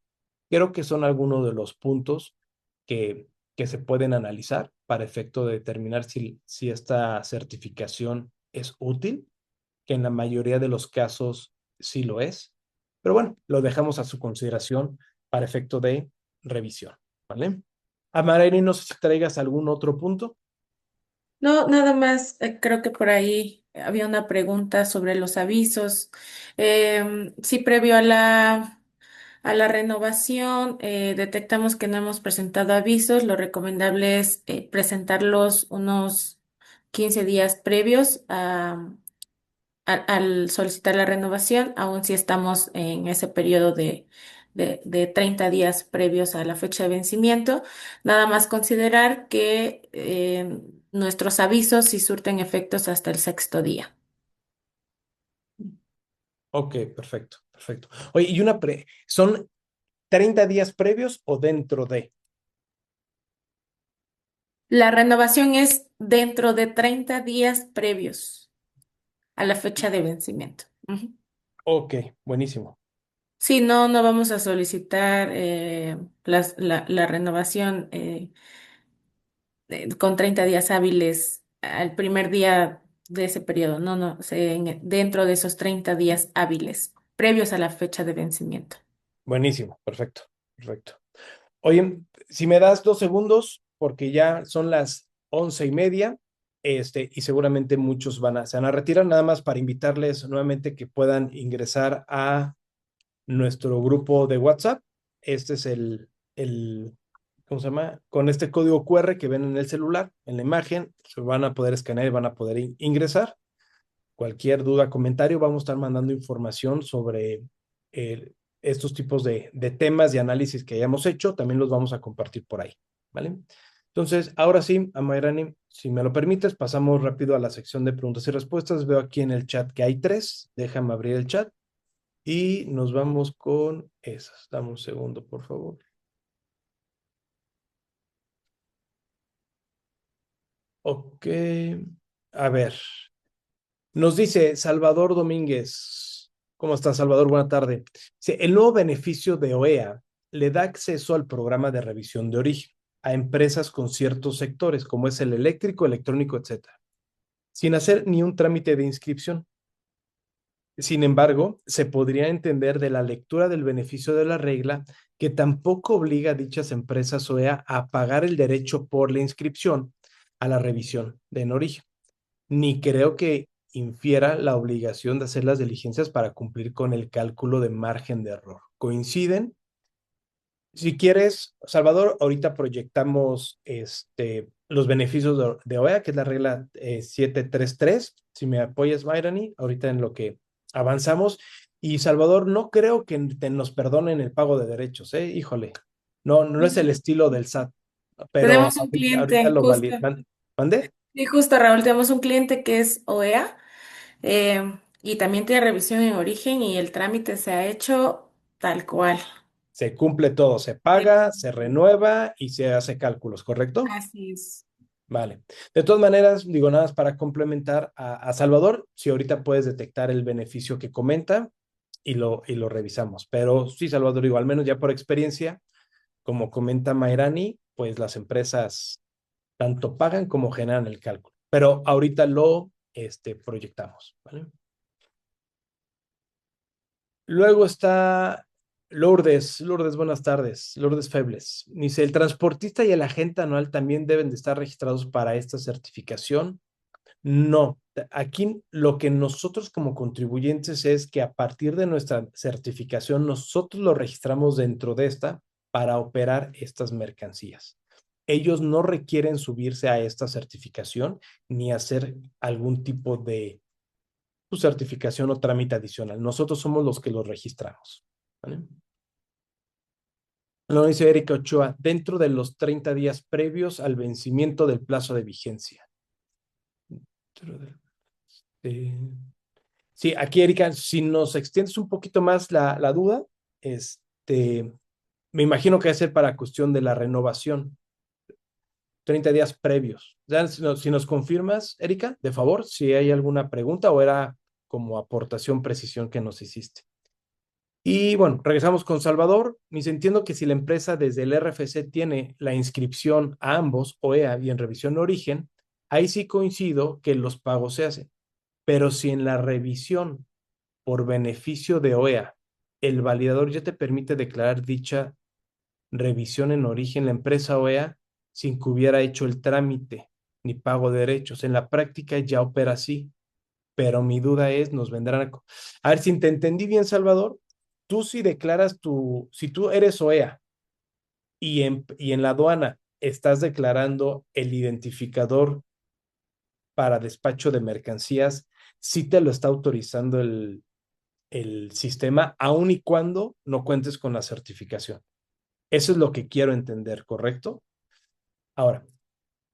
Creo que son algunos de los puntos que se pueden analizar para efecto de determinar si esta certificación es útil, que en la mayoría de los casos sí lo es. Pero bueno, lo dejamos a su consideración para efecto de revisión, ¿vale? Amareni, no sé si traigas algún otro punto. No, nada más, creo que por ahí había una pregunta sobre los avisos. Si previo a la renovación detectamos que no hemos presentado avisos, lo recomendable es presentarlos unos 15 días previos al solicitar la renovación, aun si estamos en ese periodo de 30 días previos a la fecha de vencimiento. Nada más considerar que nuestros avisos sí surten efectos hasta el sexto día. Ok, perfecto, perfecto. Oye, ¿son 30 días previos o dentro de? La renovación es dentro de 30 días previos a la fecha de vencimiento. Ujú. Ok, buenísimo. Sí, no, no vamos a solicitar la renovación con 30 días hábiles al primer día de ese periodo. No, no, dentro de esos 30 días hábiles previos a la fecha de vencimiento. Buenísimo, perfecto, perfecto. Oye, si me das 2 segundos, porque ya son las 11:30, y seguramente muchos se van a retirar, nada más para invitarles nuevamente que puedan ingresar a nuestro grupo de WhatsApp. Este es ¿cómo se llama? Con este código QR que ven en el celular, en la imagen, se van a poder escanear y van a poder ingresar. Cualquier duda, comentario, vamos a estar mandando información sobre estos tipos de temas de análisis que hayamos hecho, también los vamos a compartir por ahí, ¿vale? Entonces, ahora sí, Amairani, si me lo permites, pasamos rápido a la sección de preguntas y respuestas. Veo aquí en el chat que hay 3, déjame abrir el chat y nos vamos con esas. Dame un segundo, por favor. Ok, a ver. Nos dice Salvador Domínguez. ¿Cómo estás, Salvador? Buena tarde. Dice, el nuevo beneficio de OEA le da acceso al programa de revisión de origen a empresas con ciertos sectores, como es el eléctrico, electrónico, etcétera, sin hacer ni un trámite de inscripción. Sin embargo, se podría entender de la lectura del beneficio de la regla que tampoco obliga a dichas empresas OEA a pagar el derecho por la inscripción a la revisión de en origen, ni creo que infiera la obligación de hacer las diligencias para cumplir con el cálculo de margen de error. ¿Coinciden? Si quieres, Salvador, ahorita proyectamos los beneficios de OEA, que es la regla 733. Si me apoyas, Mayrani, ahorita en lo que avanzamos. Y Salvador, no creo que nos perdonen el pago de derechos, ¿eh? Híjole, no, no es el estilo del SAT, pero Tenemos un ahorita cliente, lo justo. validan. ¿Mande? Y justo, Raúl, tenemos un cliente que es OEA y también tiene revisión en origen y el trámite se ha hecho tal cual. Se cumple todo, se Sí. paga, se renueva y se hace cálculos, ¿correcto? Así es. Vale. De todas maneras, digo nada más para complementar a Salvador, si ahorita puedes detectar el beneficio que comenta y lo revisamos. Pero sí, Salvador, digo, al menos ya por experiencia, como comenta Mairani, pues las empresas tanto pagan como generan el cálculo. Pero ahorita lo proyectamos, ¿vale? Luego está Lourdes, buenas tardes. Lourdes Febles. Dice, el transportista y el agente anual también deben de estar registrados para esta certificación. No, aquí lo que nosotros como contribuyentes es que a partir de nuestra certificación, nosotros lo registramos dentro de esta para operar estas mercancías. Ellos no requieren subirse a esta certificación ni hacer algún tipo de su certificación o trámite adicional. Nosotros somos los que los registramos. ¿Vale? Lo dice Erika Ochoa, dentro de los 30 días previos al vencimiento del plazo de vigencia. Eh, Sí, aquí, Erika, si nos extiendes un poquito más la duda, me imagino que va a ser para cuestión de la renovación, 30 días previos. Ya, si nos confirmas, Erika, de favor, si hay alguna pregunta o era como aportación, precisión que nos hiciste. Y bueno, regresamos con Salvador. Mis entiendo que si la empresa desde el RFC tiene la inscripción a ambos, OEA y en revisión de origen, ahí sí coincido que los pagos se hacen. Pero si en la revisión por beneficio de OEA, el validador ya te permite declarar dicha revisión en origen la empresa OEA sin que hubiera hecho el trámite ni pago de derechos. En la práctica ya opera así, pero mi duda es, nos vendrán a ver si te entendí bien, Salvador. Tú si declaras si tú eres OEA y en la aduana estás declarando el identificador para despacho de mercancías, sí te lo está autorizando el sistema, aun y cuando no cuentes con la certificación. Eso es lo que quiero entender, ¿correcto? Ahora,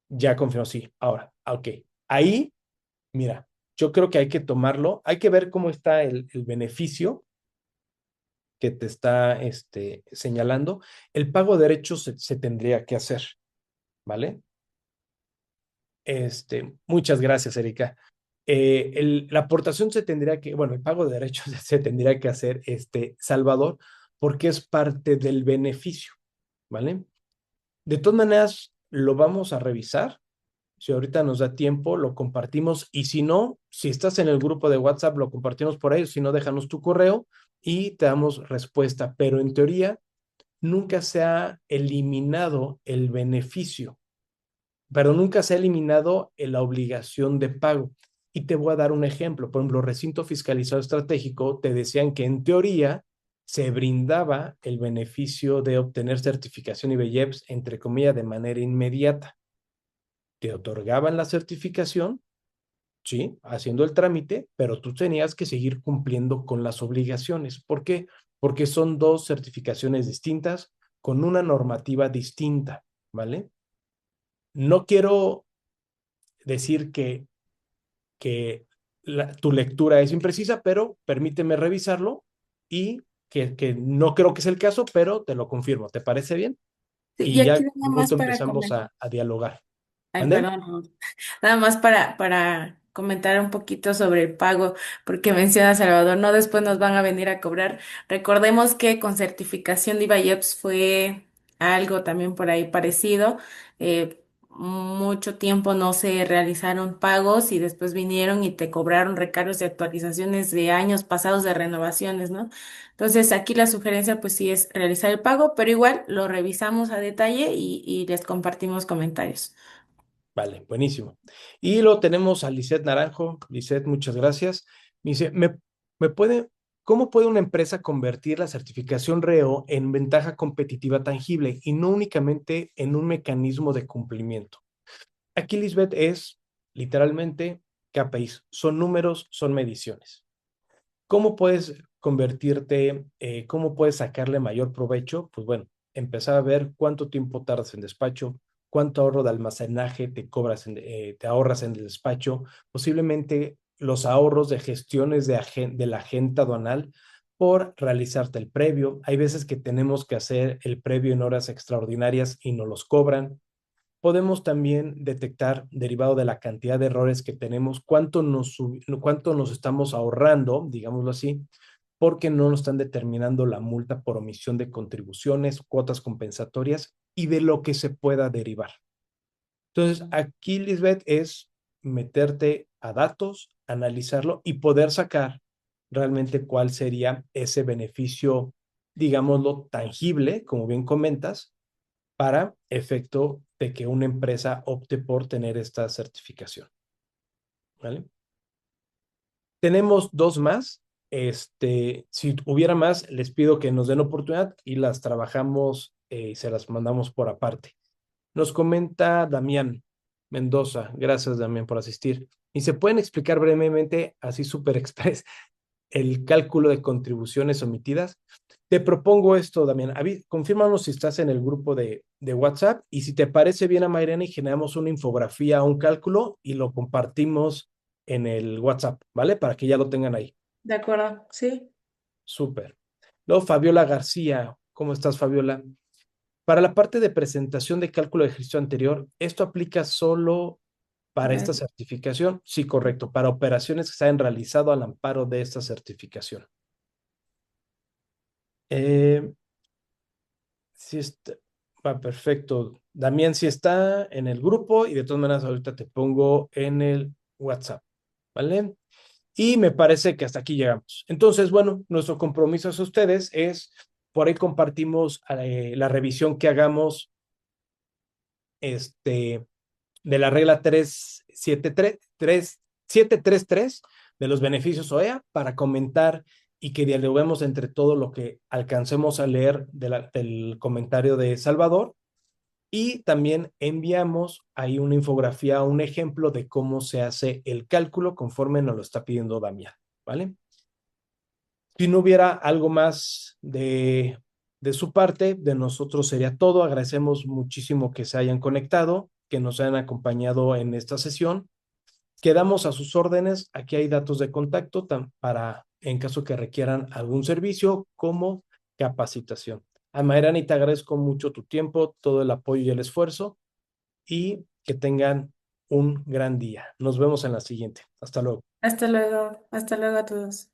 ya confirmo, sí. Ahora, ok. Ahí, mira, yo creo que hay que tomarlo, hay que ver cómo está el beneficio que te está señalando. El pago de derechos se tendría que hacer, ¿vale? Muchas gracias, Erika. La aportación se tendría que, bueno, el pago de derechos se tendría que hacer, Salvador, porque es parte del beneficio, ¿vale? De todas maneras, lo vamos a revisar. Si ahorita nos da tiempo, lo compartimos. Y si no, si estás en el grupo de WhatsApp, lo compartimos por ahí. Si no, déjanos tu correo y te damos respuesta. Pero en teoría, nunca se ha eliminado el beneficio. pero nunca se ha eliminado la obligación de pago. Y te voy a dar un ejemplo. Por ejemplo, recinto fiscalizado estratégico te decían que en teoría se brindaba el beneficio de obtener certificación IBEYEPS, entre comillas, de manera inmediata. Te otorgaban la certificación, sí, haciendo el trámite, pero tú tenías que seguir cumpliendo con las obligaciones. ¿Por qué? Porque son dos certificaciones distintas con una normativa distinta, ¿vale? No quiero decir que tu lectura es imprecisa, pero permíteme revisarlo y que no creo que es el caso, pero te lo confirmo. ¿Te parece bien? Sí, y Y ya aquí nada con más gusto para empezamos comentar. a dialogar. Ay, ¿Mande? perdón, Ruth. Nada más para comentar un poquito sobre el pago, porque menciona Salvador, no después nos van a venir a cobrar. Recordemos que con certificación de IVAYEPS fue algo también por ahí parecido. Mucho tiempo no se realizaron pagos y después vinieron y te cobraron recargos de actualizaciones de años pasados de renovaciones, ¿no? Entonces aquí la sugerencia pues sí es realizar el pago, pero igual lo revisamos a detalle y les compartimos comentarios. Vale, buenísimo. Y lo tenemos a Lisette Naranjo. Lisette, muchas gracias. Me dice, ¿me puede, cómo puede una empresa convertir la certificación REO en ventaja competitiva tangible y no únicamente en un mecanismo de cumplimiento? Aquí, Lisbeth, es literalmente KPIs. Son números, son mediciones. ¿Cómo puedes convertirte, cómo puedes sacarle mayor provecho? Pues bueno, empezar a ver cuánto tiempo tardas en despacho, cuánto ahorro de almacenaje te ahorras en el despacho, posiblemente los ahorros de gestiones de la agente aduanal por realizarte el previo. Hay veces que tenemos que hacer el previo en horas extraordinarias y no los cobran. Podemos también detectar, derivado de la cantidad de errores que tenemos, cuánto nos estamos ahorrando, digámoslo así, porque no nos están determinando la multa por omisión de contribuciones, cuotas compensatorias y de lo que se pueda derivar. Entonces, aquí, Lisbeth, es meterte a datos, analizarlo y poder sacar realmente cuál sería ese beneficio, digámoslo, tangible, como bien comentas, para efecto de que una empresa opte por tener esta certificación, ¿vale? Tenemos dos más. Si hubiera más, les pido que nos den oportunidad y las trabajamos y se las mandamos por aparte. Nos comenta Damián Mendoza. Gracias, Damián, por asistir. ¿Y se pueden explicar brevemente, así súper express, el cálculo de contribuciones omitidas? Te propongo esto, Damián. Confírmanos si estás en el grupo de WhatsApp y si te parece bien a Mayrena y generamos una infografía, un cálculo y lo compartimos en el WhatsApp, ¿vale? Para que ya lo tengan ahí. De acuerdo, sí. Súper. Luego, Fabiola García. ¿Cómo estás, Fabiola? Para la parte de presentación de cálculo de ejercicio anterior, ¿esto aplica solo para esta Para- certificación? Sí, correcto. Para operaciones que se hayan realizado al amparo de esta certificación. Eh, sí está, va perfecto. Damián sí está en el grupo y de todas maneras ahorita te pongo en el WhatsApp, ¿vale? Y me parece que hasta aquí llegamos. Entonces, bueno, nuestro compromiso hacia ustedes es, por ahí compartimos la revisión que hagamos este, de la regla 733 de los beneficios OEA para comentar y que dialoguemos entre todo lo que alcancemos a leer del comentario de Salvador. Y también enviamos ahí una infografía, un ejemplo de cómo se hace el cálculo conforme nos lo está pidiendo Damián, ¿vale? Si no hubiera algo más de su parte, de nosotros sería todo. Agradecemos muchísimo que se hayan conectado, que nos hayan acompañado en esta sesión. Quedamos a sus órdenes. Aquí hay datos de contacto para, en caso que requieran algún servicio, como capacitación. Amairani, te agradezco mucho tu tiempo, todo el apoyo y el esfuerzo y que tengan un gran día. Nos vemos en la siguiente. Hasta luego. Hasta luego a todos.